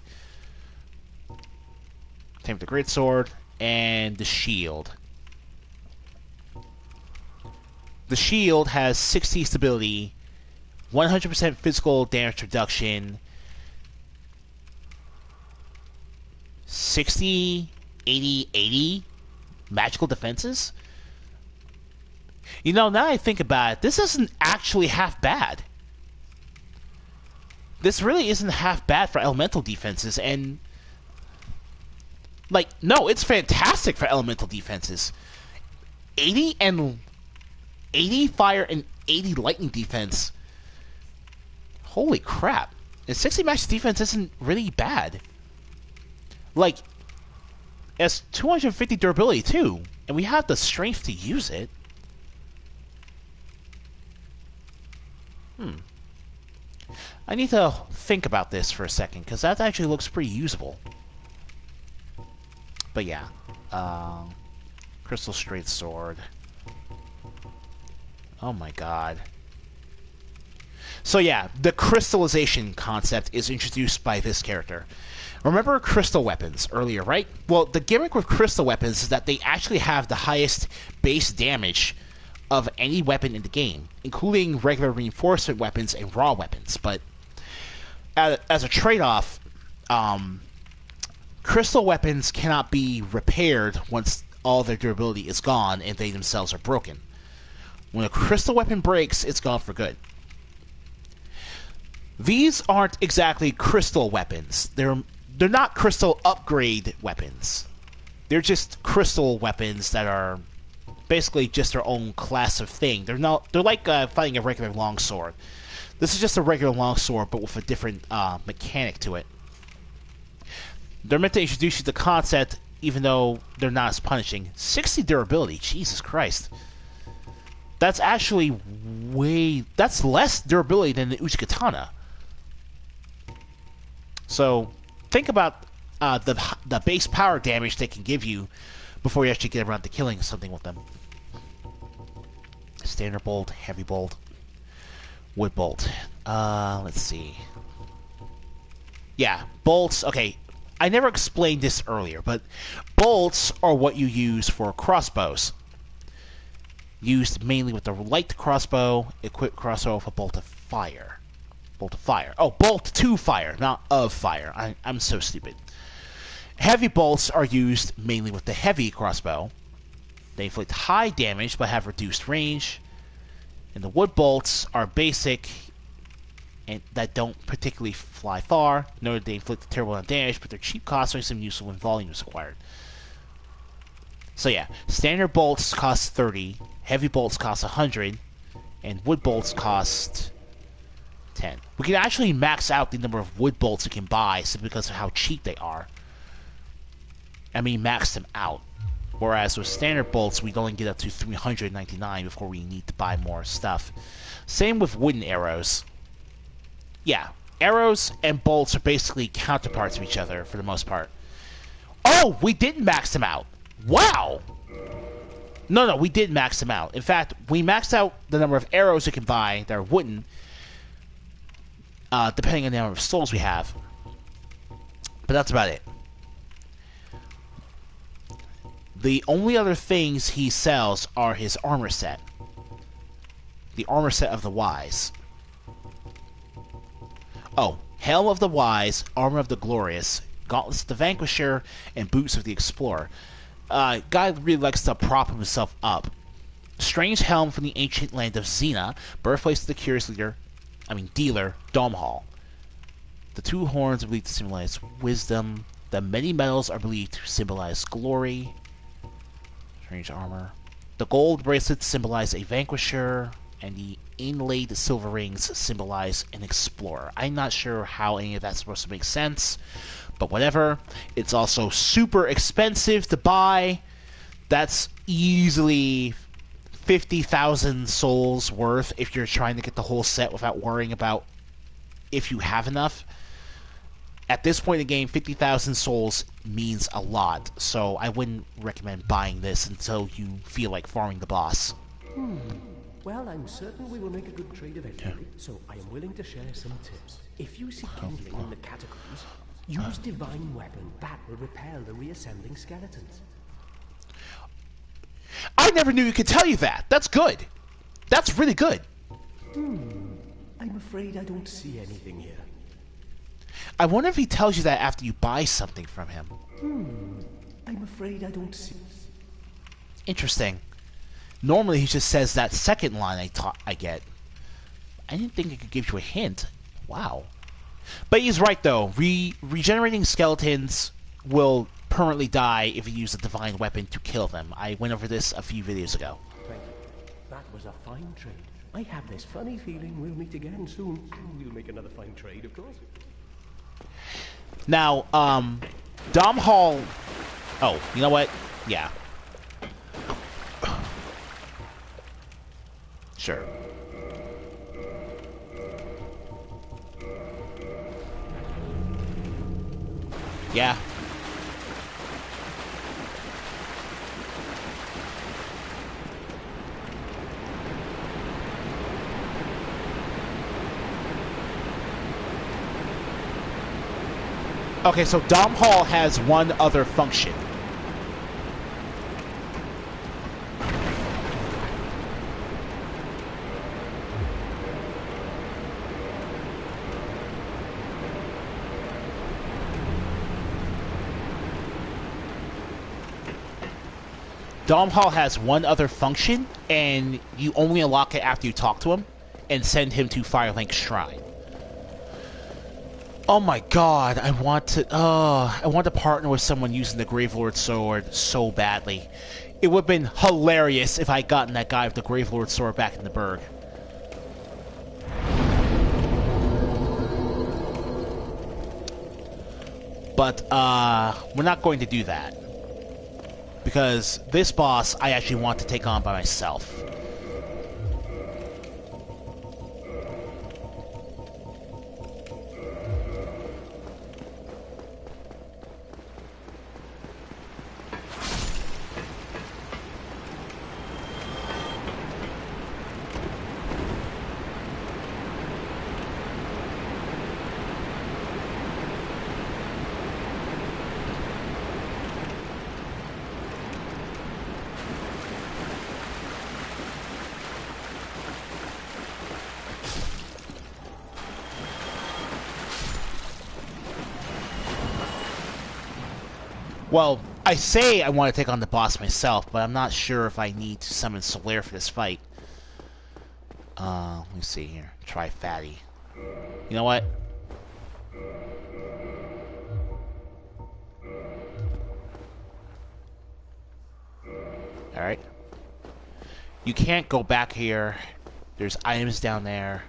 Same with the great sword, and the shield. The shield has 60 stability, 100% physical damage reduction, 60, 80, 80 magical defenses. You know, now I think about it, this isn't actually half bad. This really isn't half bad for elemental defenses, and like, no, it's fantastic for elemental defenses. 80 and 80 fire and 80 lightning defense. Holy crap. And 60 magic defense isn't really bad. Like, it's 250 durability too, and we have the strength to use it. I need to think about this for a second, because that actually looks pretty usable. But yeah. Crystal Straight Sword. Oh my god. So yeah, the crystallization concept is introduced by this character. Remember crystal weapons earlier, right? Well, the gimmick with crystal weapons is that they actually have the highest base damage of any weapon in the game, including regular reinforcement weapons and raw weapons. But as a trade-off, crystal weapons cannot be repaired once all their durability is gone and they themselves are broken. When a crystal weapon breaks, it's gone for good. These aren't exactly crystal weapons. They're not crystal upgrade weapons. They're just crystal weapons that are basically just their own class of thing. They're like fighting a regular longsword. This is just a regular longsword, but with a different mechanic to it. They're meant to introduce you to the concept, even though they're not as punishing. 60 durability, Jesus Christ. That's actually that's less durability than the Uchikatana. So, think about the base power damage they can give you before you actually get around to killing something with them. Standard bolt, heavy bolt, wood bolt. Let's see. Yeah, bolts. Okay, I never explained this earlier, but bolts are what you use for crossbows. Used mainly with the light crossbow, equipped crossbow with a bolt of fire. Bolt of fire. Oh, bolt to fire, not of fire. I'm so stupid. Heavy bolts are used mainly with the heavy crossbow. They inflict high damage but have reduced range. And the wood bolts are basic and that don't particularly fly far, nor do they inflict a terrible amount of damage, but they're cheap costs and some useful when volume is acquired. So yeah, standard bolts cost 30, heavy bolts cost 100, and wood bolts cost 10. We can actually max out the number of wood bolts we can buy simply because of how cheap they are. I mean, max them out. Whereas with standard bolts, we'd only get up to 399 before we need to buy more stuff. Same with wooden arrows. Yeah, arrows and bolts are basically counterparts of each other for the most part. Oh, we didn't max them out. Wow! No, we did max them out. In fact, we maxed out the number of arrows you can buy that are wooden, depending on the number of souls we have. But that's about it. The only other things he sells are his armor set. The armor set of the Wise. Oh, Helm of the Wise, Armor of the Glorious, Gauntlets of the Vanquisher, and Boots of the Explorer. Guy really likes to prop himself up. Strange Helm from the ancient land of Xena, birthplace of the curious dealer, Domhall. The two horns are believed to symbolize wisdom. The many metals are believed to symbolize glory. Strange armor. The gold bracelets symbolize a vanquisher, and the inlaid silver rings symbolize an explorer. I'm not sure how any of that's supposed to make sense, but whatever. It's also super expensive to buy. That's easily 50,000 souls worth if you're trying to get the whole set without worrying about if you have enough. At this point in the game, 50,000 souls means a lot, so I wouldn't recommend buying this until you feel like farming the boss. Well, I'm certain we will make a good trade eventually, so I am willing to share some tips. If you see kindling in the catacombs, use Divine Weapon. That will repel the reassembling skeletons. I never knew you could tell you that. That's good. That's really good. I'm afraid I don't see anything here. I wonder if he tells you that after you buy something from him. I'm afraid I don't see. Interesting. Normally he just says that second line I get. I didn't think it could give you a hint. Wow. But he's right though. Regenerating skeletons will permanently die if you use a divine weapon to kill them. I went over this a few videos ago. Thank you. That was a fine trade. I have this funny feeling we'll meet again soon. You'll make another fine trade, of course. Now, Dom Hall... Oh, you know what? Yeah. Sure. Yeah. Okay, so Dom Hall has one other function. Dom Hall has one other function, and you only unlock it after you talk to him and send him to Firelink Shrine. Oh my god, I want to partner with someone using the Gravelord Sword so badly. It would have been hilarious if I had gotten that guy with the Gravelord Sword back in the Burg. But, we're not going to do that. Because this boss, I actually want to take on by myself. Well, I say I want to take on the boss myself, but I'm not sure if I need to summon Solaire for this fight. Let me see here. Try Fatty. You know what? Alright. You can't go back here. There's items down there.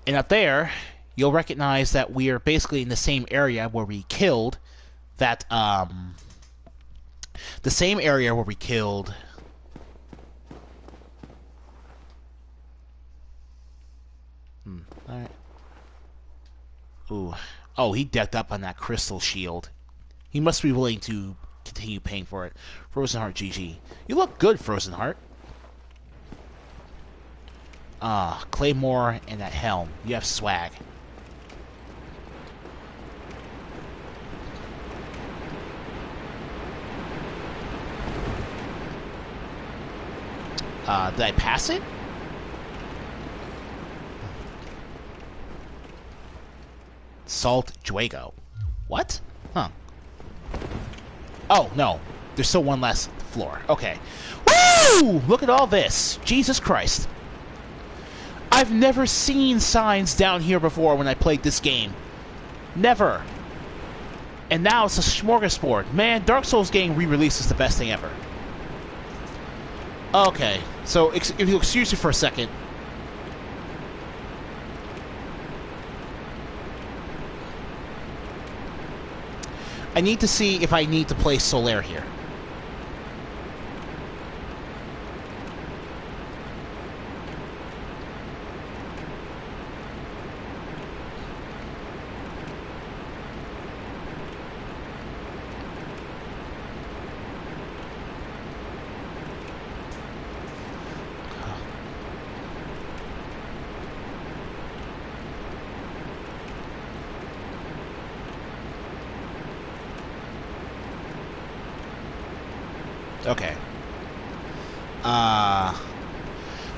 And up there, you'll recognize that we are basically in the same area where we killed that, the same area where we killed... Alright. Ooh. Oh, he decked up on that crystal shield. He must be willing to continue paying for it. Frozen Heart GG. You look good, Frozen Heart. Claymore and that helm. You have swag. Did I pass it? Salt Juego. What? Huh. Oh, no. There's still one last floor. Okay. Woo! Look at all this. Jesus Christ. I've never seen signs down here before when I played this game. Never. And now it's a smorgasbord. Man, Dark Souls getting re-released is the best thing ever. Okay. So, if you'll excuse me for a second. I need to see if I need to place Solaire here. Okay.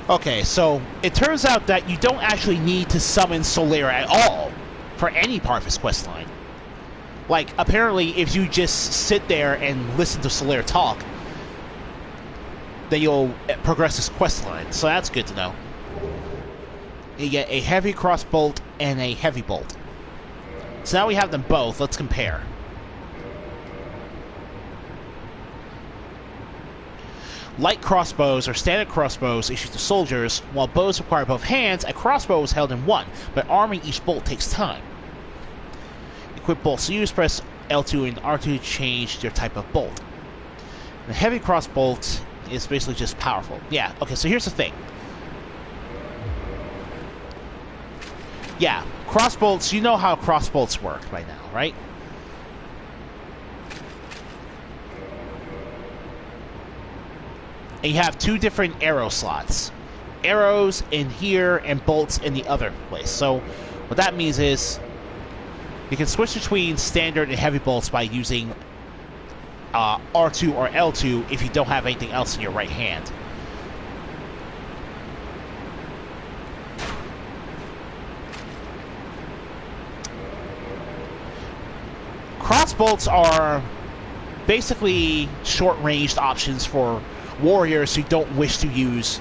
Okay, so it turns out that you don't actually need to summon Solaire at all. for any part of his quest line. Like, apparently, if you just sit there and listen to Solaire talk, then you'll progress his quest line. So that's good to know. You get a heavy crossbolt and a heavy bolt. So now we have them both. Let's compare. Light crossbows or standard crossbows issued to soldiers, while bows require both hands. A crossbow is held in one, but arming each bolt takes time. Equip bolts to use, press L2 and R2 to change their type of bolt. The heavy crossbolt is basically just powerful. Yeah, okay, so here's the thing. Yeah, crossbolts, you know how crossbolts work by now, right? And you have two different arrow slots. Arrows in here and bolts in the other place. So what that means is you can switch between standard and heavy bolts by using R2 or L2 if you don't have anything else in your right hand. Crossbolts are basically short-ranged options for warriors who don't wish to use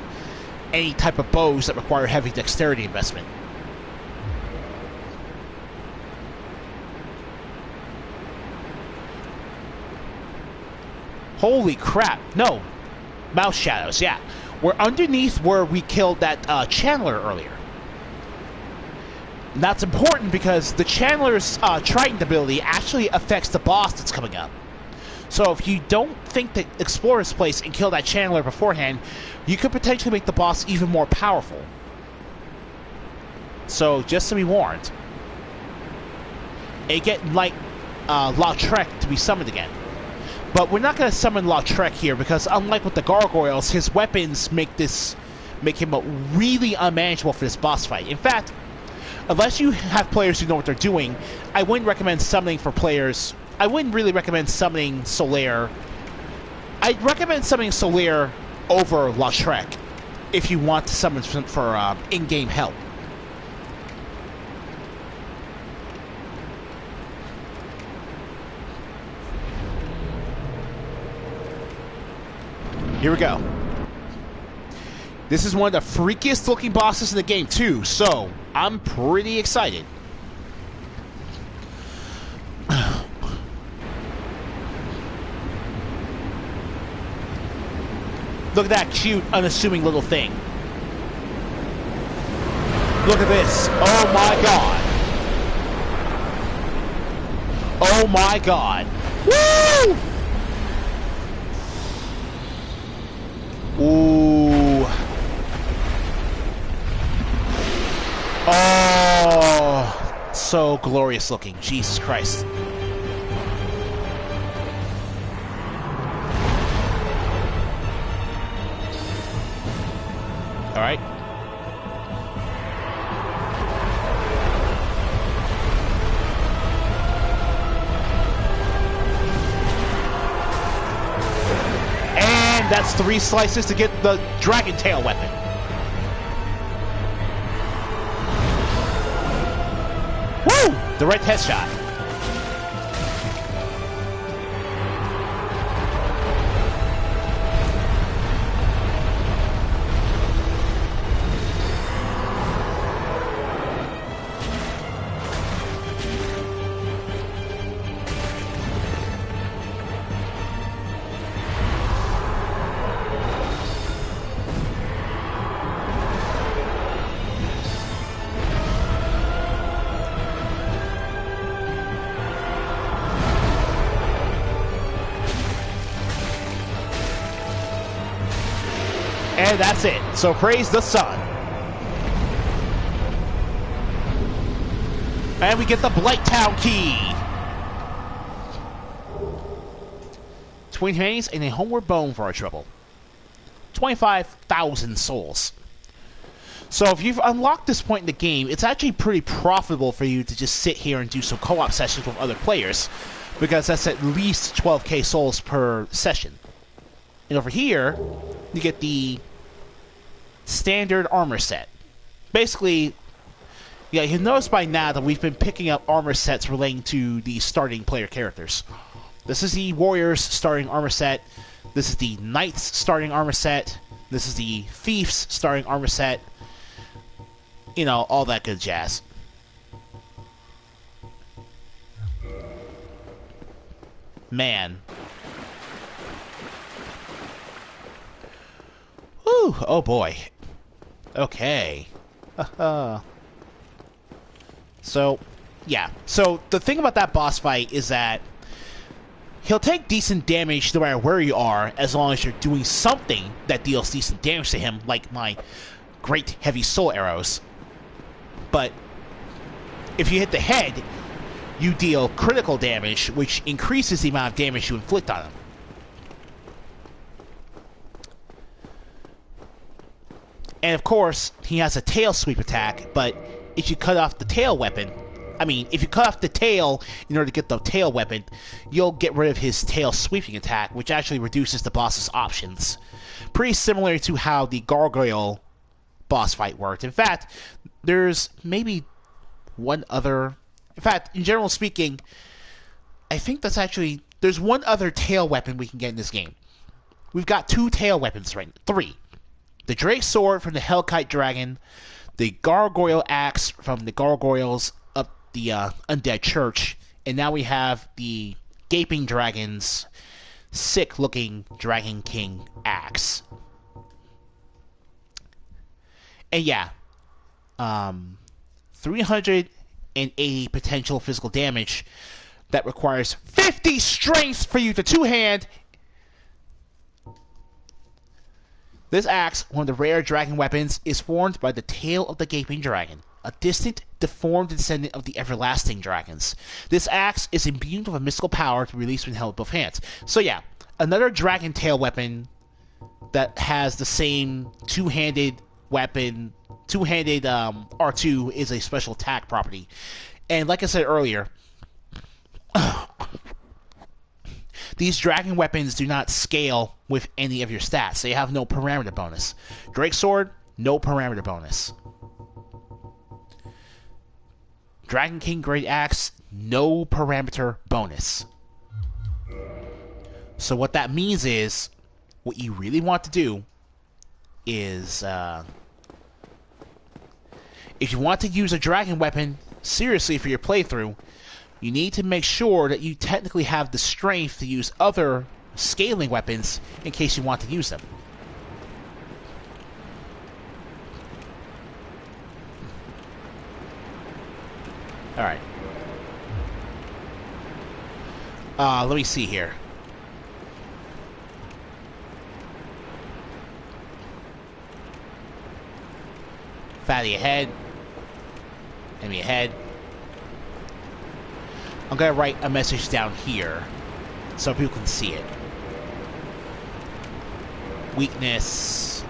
any type of bows that require heavy dexterity investment. Holy crap, no. Mouse shadows, yeah. We're underneath where we killed that Chandler earlier. And that's important because the Chandler's Trident ability actually affects the boss that's coming up. So if you don't think to explore this place and kill that Chandler beforehand, you could potentially make the boss even more powerful. So just to be warned. It get like Lautrec to be summoned again. But we're not going to summon Lautrec here because unlike with the gargoyles, his weapons make him really unmanageable for this boss fight. In fact, unless you have players who know what they're doing, I wouldn't recommend summoning for players. I wouldn't really recommend summoning Solaire. I'd recommend summoning Solaire over Lautrec if you want to summon for in-game help. Here we go. This is one of the freakiest looking bosses in the game too, so I'm pretty excited. Look at that cute, unassuming little thing. Look at this. Oh my god. Oh my god. Woo! Ooh. Oh, so glorious looking. Jesus Christ. All right. And that's 3 slices to get the dragon tail weapon. Woo! Direct headshot. And that's it. So praise the sun. And we get the Blighttown key. 20 pennies and a homeward bone for our trouble. 25,000 souls. So if you've unlocked this point in the game, it's actually pretty profitable for you to just sit here and do some co-op sessions with other players, because that's at least 12k souls per session. And over here, you get the standard armor set. Basically, Yeah, you'll notice by now that we've been picking up armor sets relating to the starting player characters. This is the Warriors starting armor set. This is the Knights starting armor set. This is the Thieves starting armor set. You know, all that good jazz. Man. Whew, oh boy. Okay. So, yeah. So, the thing about that boss fight is that he'll take decent damage no matter where you are, as long as you're doing something that deals decent damage to him, like my great heavy soul arrows. But if you hit the head, you deal critical damage, which increases the amount of damage you inflict on him. And of course, he has a tail sweep attack, but if you cut off the tail weapon, if you cut off the tail in order to get the tail weapon, you'll get rid of his tail sweeping attack, which actually reduces the boss's options. Pretty similar to how the gargoyle boss fight worked. In fact, there's maybe one other... In fact, in general speaking, I think that's actually... There's one other tail weapon we can get in this game. We've got 2 tail weapons right now. 3. The Drake Sword from the Hellkite Dragon, the Gargoyle Axe from the Gargoyles up the Undead Church, and now we have the Gaping Dragon's sick-looking Dragon King Axe. And yeah, 380 potential physical damage that requires 50 strength for you to two-hand. This axe, one of the rare dragon weapons, is formed by the tail of the Gaping Dragon, a distant, deformed descendant of the everlasting dragons. This axe is imbued with a mystical power to release when held with both hands. So yeah, another dragon tail weapon that has the same two-handed weapon. Two-handed R2 is a special attack property. And like I said earlier, these dragon weapons do not scale with any of your stats. They have no parameter bonus. Drake Sword, no parameter bonus. Dragon King Great Axe, no parameter bonus. So what that means is, what you really want to do is, if you want to use a dragon weapon seriously for your playthrough, you need to make sure that you technically have the strength to use other scaling weapons in case you want to use them. Alright. Let me see here. Fatty ahead. Enemy ahead. I'm going to write a message down here so people can see it. Weakness.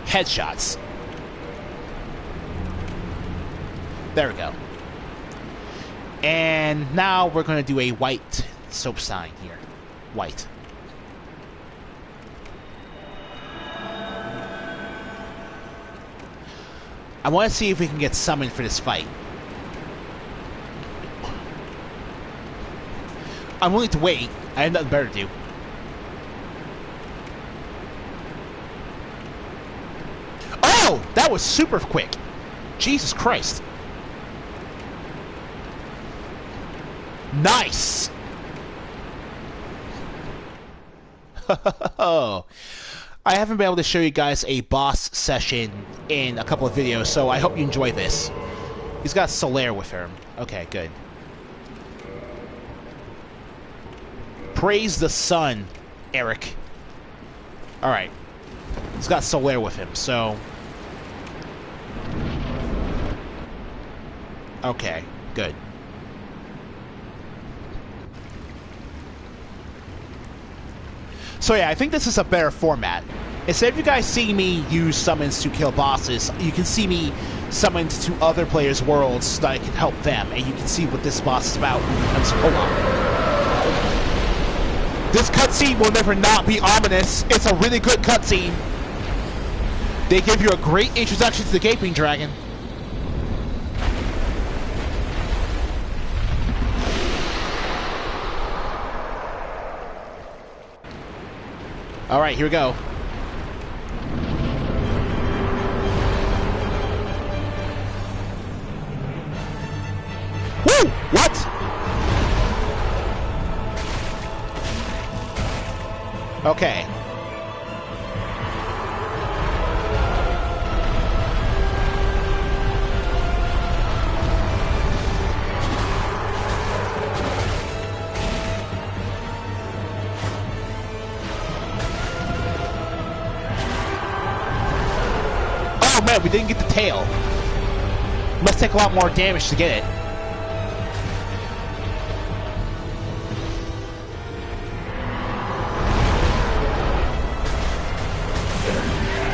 Headshots. There we go. And now we're going to do a white soap sign here. White. I want to see if we can get summoned for this fight. I'm willing to wait. I have nothing better to do. Oh! That was super quick. Jesus Christ. Nice! Oh. I haven't been able to show you guys a boss session in a couple of videos, so I hope you enjoy this. He's got Solaire with him. Okay, good. Praise the sun, Eric. Alright. He's got Solaire with him, so... Okay, good. So yeah, I think this is a better format. Instead of you guys seeing me use summons to kill bosses, you can see me summoned to other players' worlds so that I can help them, and you can see what this boss is about. Hold on. This cutscene will never not be ominous. It's a really good cutscene. They give you a great introduction to the Gaping Dragon. Alright, here we go. Woo! What? Okay. Oh man, we didn't get the tail. Must take a lot more damage to get it.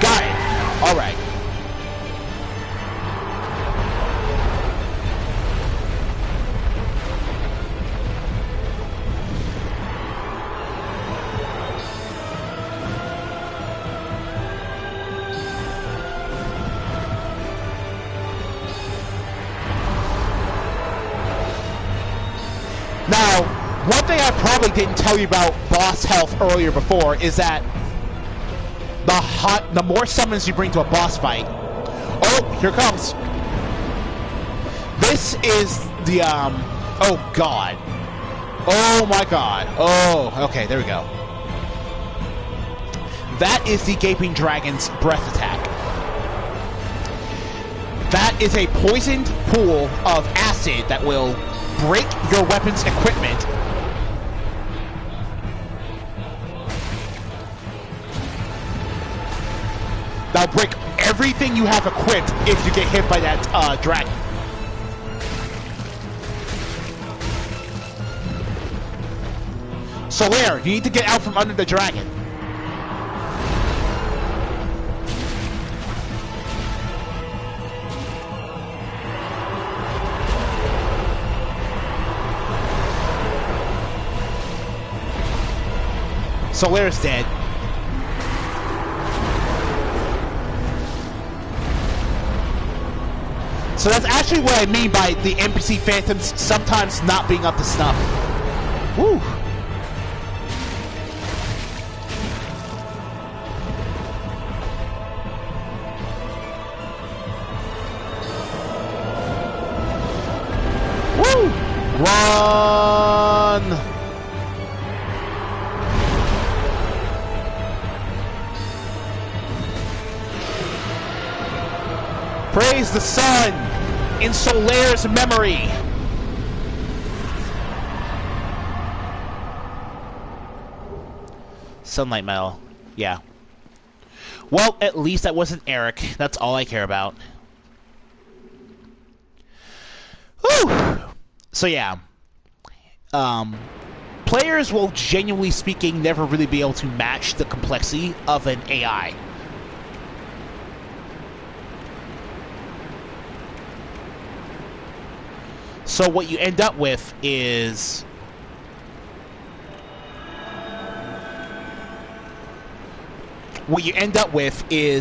Got it. All right. Now, one thing I probably didn't tell you about boss health earlier before is that the more summons you bring to a boss fight. Oh, here comes. This is the oh god. Oh my god. Oh, okay, there we go. That is the Gaping Dragon's breath attack. That is a poisoned pool of acid that will break your weapon's equipment. That'll break everything you have equipped if you get hit by that dragon. Solaire, you need to get out from under the dragon. Solaire's dead. So that's actually what I mean by the NPC phantoms sometimes not being up to snuff. Woo! Woo! Run! Praise the sun in Solaire's memory. Sunlight Metal. Yeah. Well, at least that wasn't Eric. That's all I care about. Whew. So yeah. Players will, genuinely speaking, never really be able to match the complexity of an AI. So what you end up with is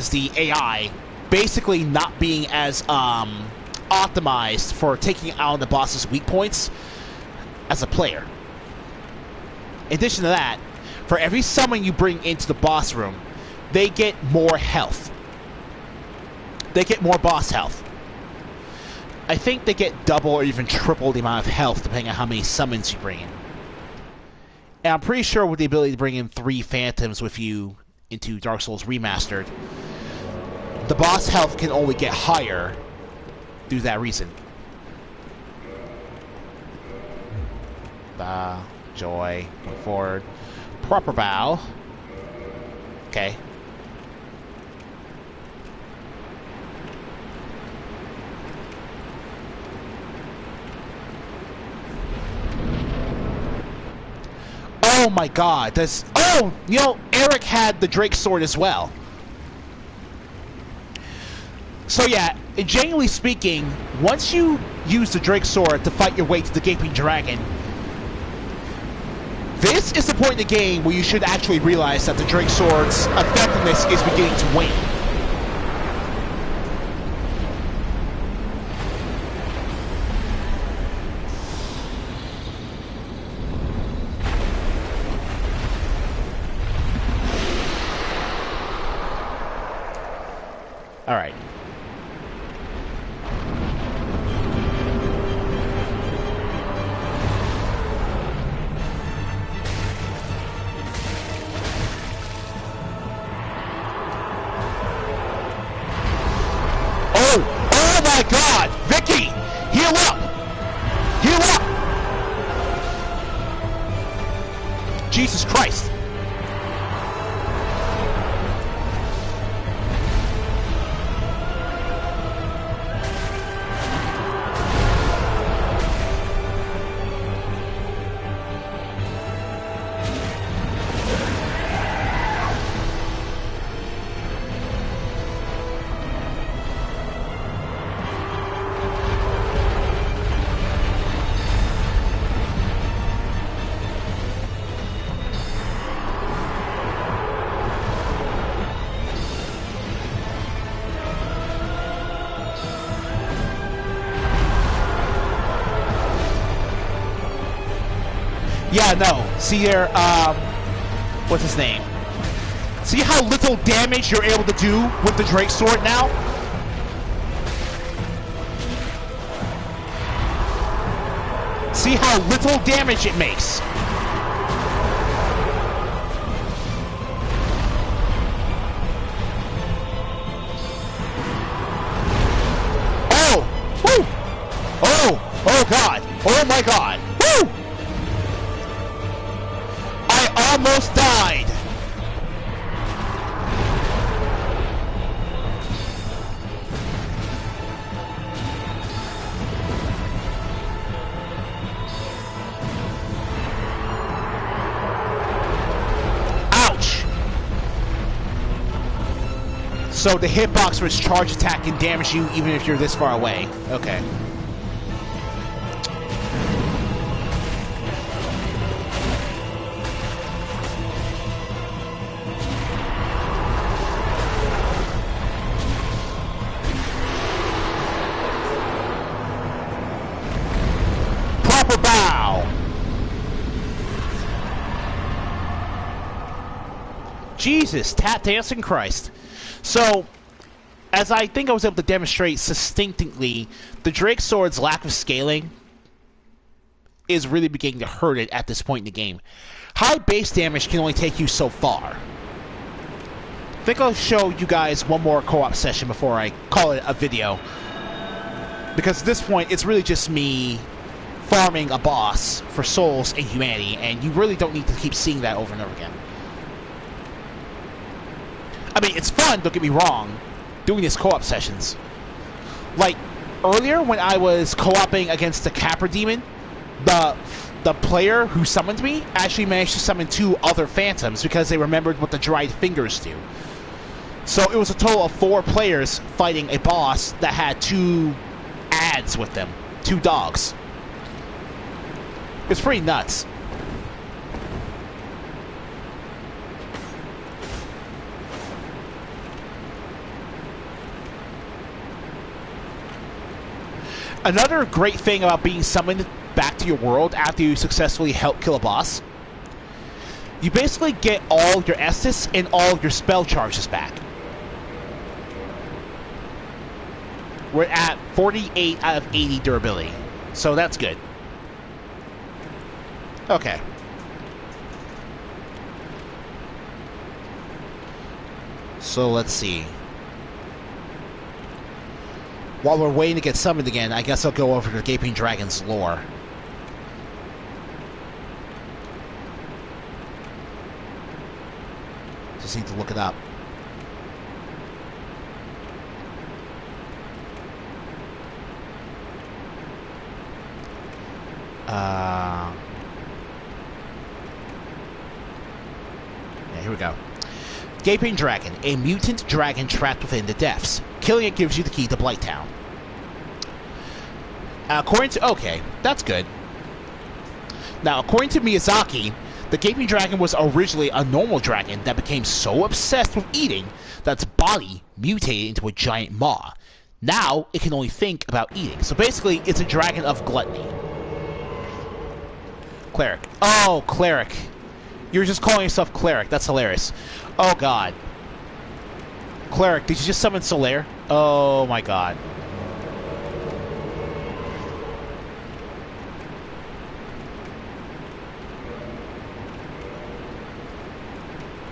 the AI basically not being as optimized for taking out the boss's weak points as a player. In addition to that, for every summon you bring into the boss room, they get more health. They get more boss health. I think they get double or even triple the amount of health depending on how many summons you bring in. And I'm pretty sure with the ability to bring in 3 phantoms with you into Dark Souls Remastered, the boss health can only get higher due to that reason. Bow, joy, go forward, proper bow. Okay. Oh my god, this... Oh! You know, Eric had the Drake Sword as well. So yeah, genuinely speaking, once you use the Drake Sword to fight your way to the Gaping Dragon, This is the point in the game where you should actually realize that the Drake Sword's effectiveness is beginning to wane. All right. Oh my God! Vicky! Heal up! Heal up! Jesus Christ! Yeah, no. See here, what's his name? See how little damage you're able to do with the Drake Sword now? See how little damage it makes? Oh! Woo! Oh! Oh God! Oh my God! Woo! I almost died! Ouch! So the hitbox for its charge attack can damage you even if you're this far away. Okay. Jesus, tap dancing Christ. So, as I think I was able to demonstrate succinctly, the Drake Sword's lack of scaling is really beginning to hurt it at this point in the game. High base damage can only take you so far. I think I'll show you guys one more co-op session before I call it a video. Because at this point, it's really just me farming a boss for souls and humanity, and you really don't need to keep seeing that over and over again. I mean, it's fun, don't get me wrong, doing these co-op sessions. Like, earlier when I was co-oping against the Capra Demon, the player who summoned me actually managed to summon 2 other phantoms because they remembered what the dried fingers do. So it was a total of 4 players fighting a boss that had 2 ads with them. 2 dogs. It's pretty nuts. Another great thing about being summoned back to your world after you successfully help kill a boss, you basically get all your Estus and all your spell charges back. We're at 48 out of 80 durability, so that's good. Okay. So let's see. While we're waiting to get summoned again, I guess I'll go over to Gaping Dragon's lore. Just need to look it up. Yeah, here we go. Gaping Dragon, a mutant dragon trapped within the depths. Killing it gives you the key to Blighttown. According to... Okay, that's good. Now, according to Miyazaki, The Gaping Dragon was originally a normal dragon that became so obsessed with eating that its body mutated into a giant maw. Now, it can only think about eating. So basically, it's a dragon of gluttony. Cleric. Oh, Cleric. You're just calling yourself Cleric. That's hilarious. Oh, God. Cleric, did you just summon Solaire? Oh, my God.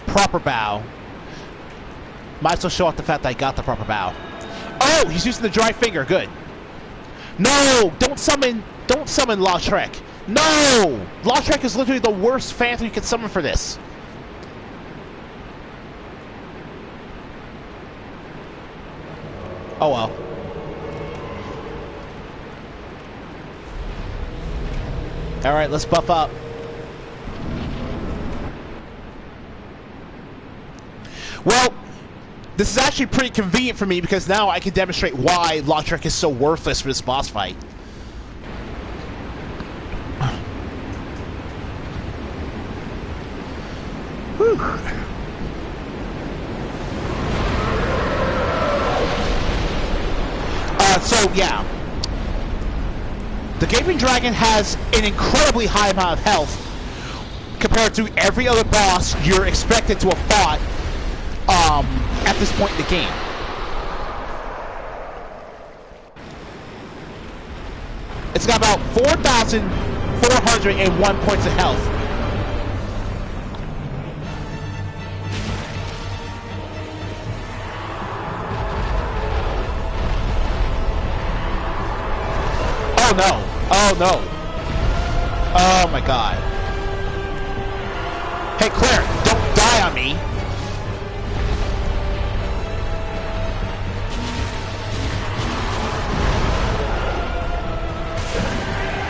Proper bow. Might as well show off the fact that I got the proper bow. Oh, he's using the dry finger. Good. No, don't summon Lautrec. No, Lautrec is literally the worst phantom you can summon for this. Oh well. All right, let's buff up. Well, this is actually pretty convenient for me because now I can demonstrate why Lautrec is so worthless for this boss fight. Whew. So yeah, the Gaping Dragon has an incredibly high amount of health compared to every other boss you're expected to have fought at this point in the game. It's got about 4,401 points of health. Oh no! Oh no! Oh my god! Hey Claire, don't die on me!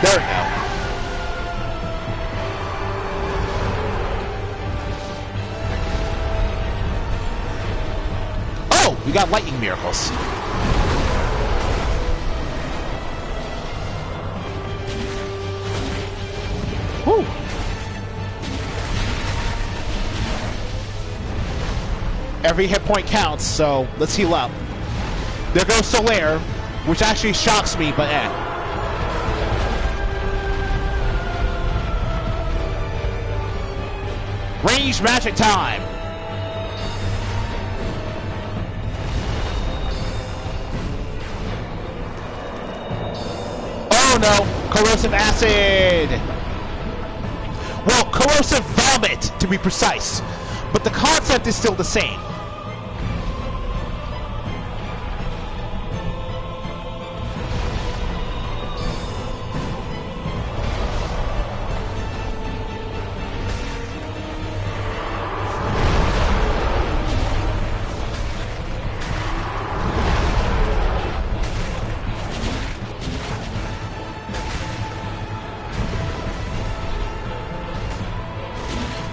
There we go. Oh, we got lightning miracles. Woo. Every hit point counts, so let's heal up. There goes Solaire, which actually shocks me, but eh. Range magic time! Oh no! Corrosive acid! Well, corrosive vomit, to be precise. But the concept is still the same.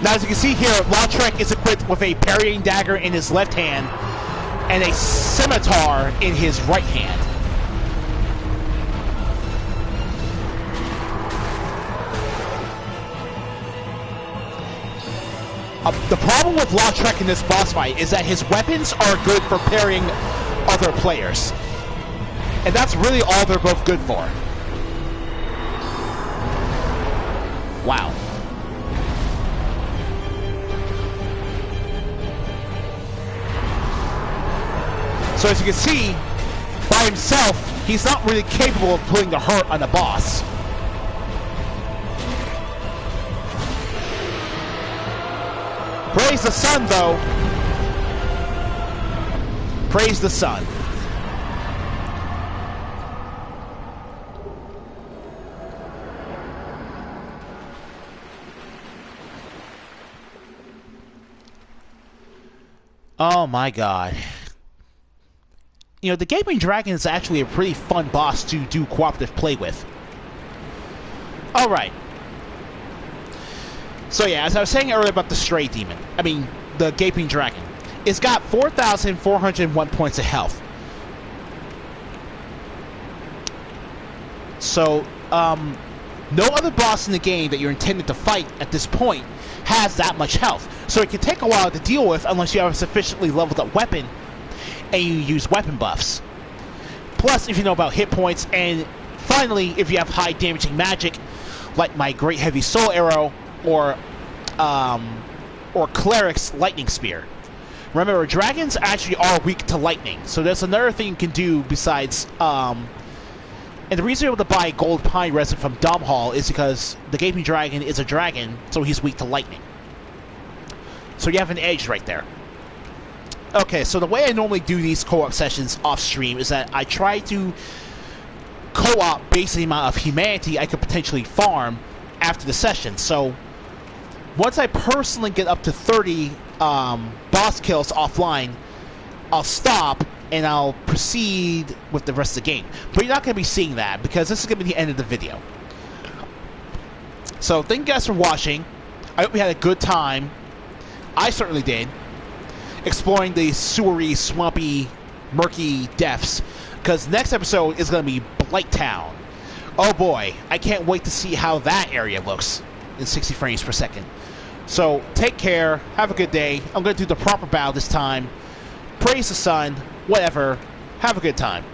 Now, as you can see here, Lautrec is equipped with a parrying dagger in his left hand and a scimitar in his right hand. The problem with Lautrec in this boss fight is that his weapons are good for parrying other players. And that's really all they're both good for. Wow. So as you can see, by himself, he's not really capable of putting the hurt on the boss. Praise the sun, though. Praise the sun. Oh my god. You know, the Gaping Dragon is actually a pretty fun boss to do cooperative play with. Alright. So yeah, as I was saying earlier about the Stray Demon, the Gaping Dragon, it's got 4,401 points of health. So, No other boss in the game that you're intended to fight at this point has that much health. So it can take a while to deal with unless you have a sufficiently leveled up weapon and you use weapon buffs. Plus, if you know about hit points, and finally, if you have high damaging magic, like my Great Heavy Soul Arrow or Cleric's Lightning Spear. Remember, dragons actually are weak to lightning, so there's another thing you can do besides... and the reason you're able to buy Gold Pine Resin from Dom Hall is because the Gaping Dragon is a dragon, so he's weak to lightning. So you have an edge right there. Okay, so the way I normally do these co-op sessions off-stream is that I try to co-op based on the amount of humanity I could potentially farm after the session. So once I personally get up to 30 boss kills offline, I'll stop and I'll proceed with the rest of the game. But you're not going to be seeing that because this is going to be the end of the video. So thank you guys for watching. I hope you had a good time. I certainly did. Exploring the sewery, swampy, murky depths. Because next episode is going to be Blight Town. Oh boy, I can't wait to see how that area looks in 60 frames per second. So take care, have a good day. I'm going to do the proper bow this time. Praise the sun, whatever. Have a good time.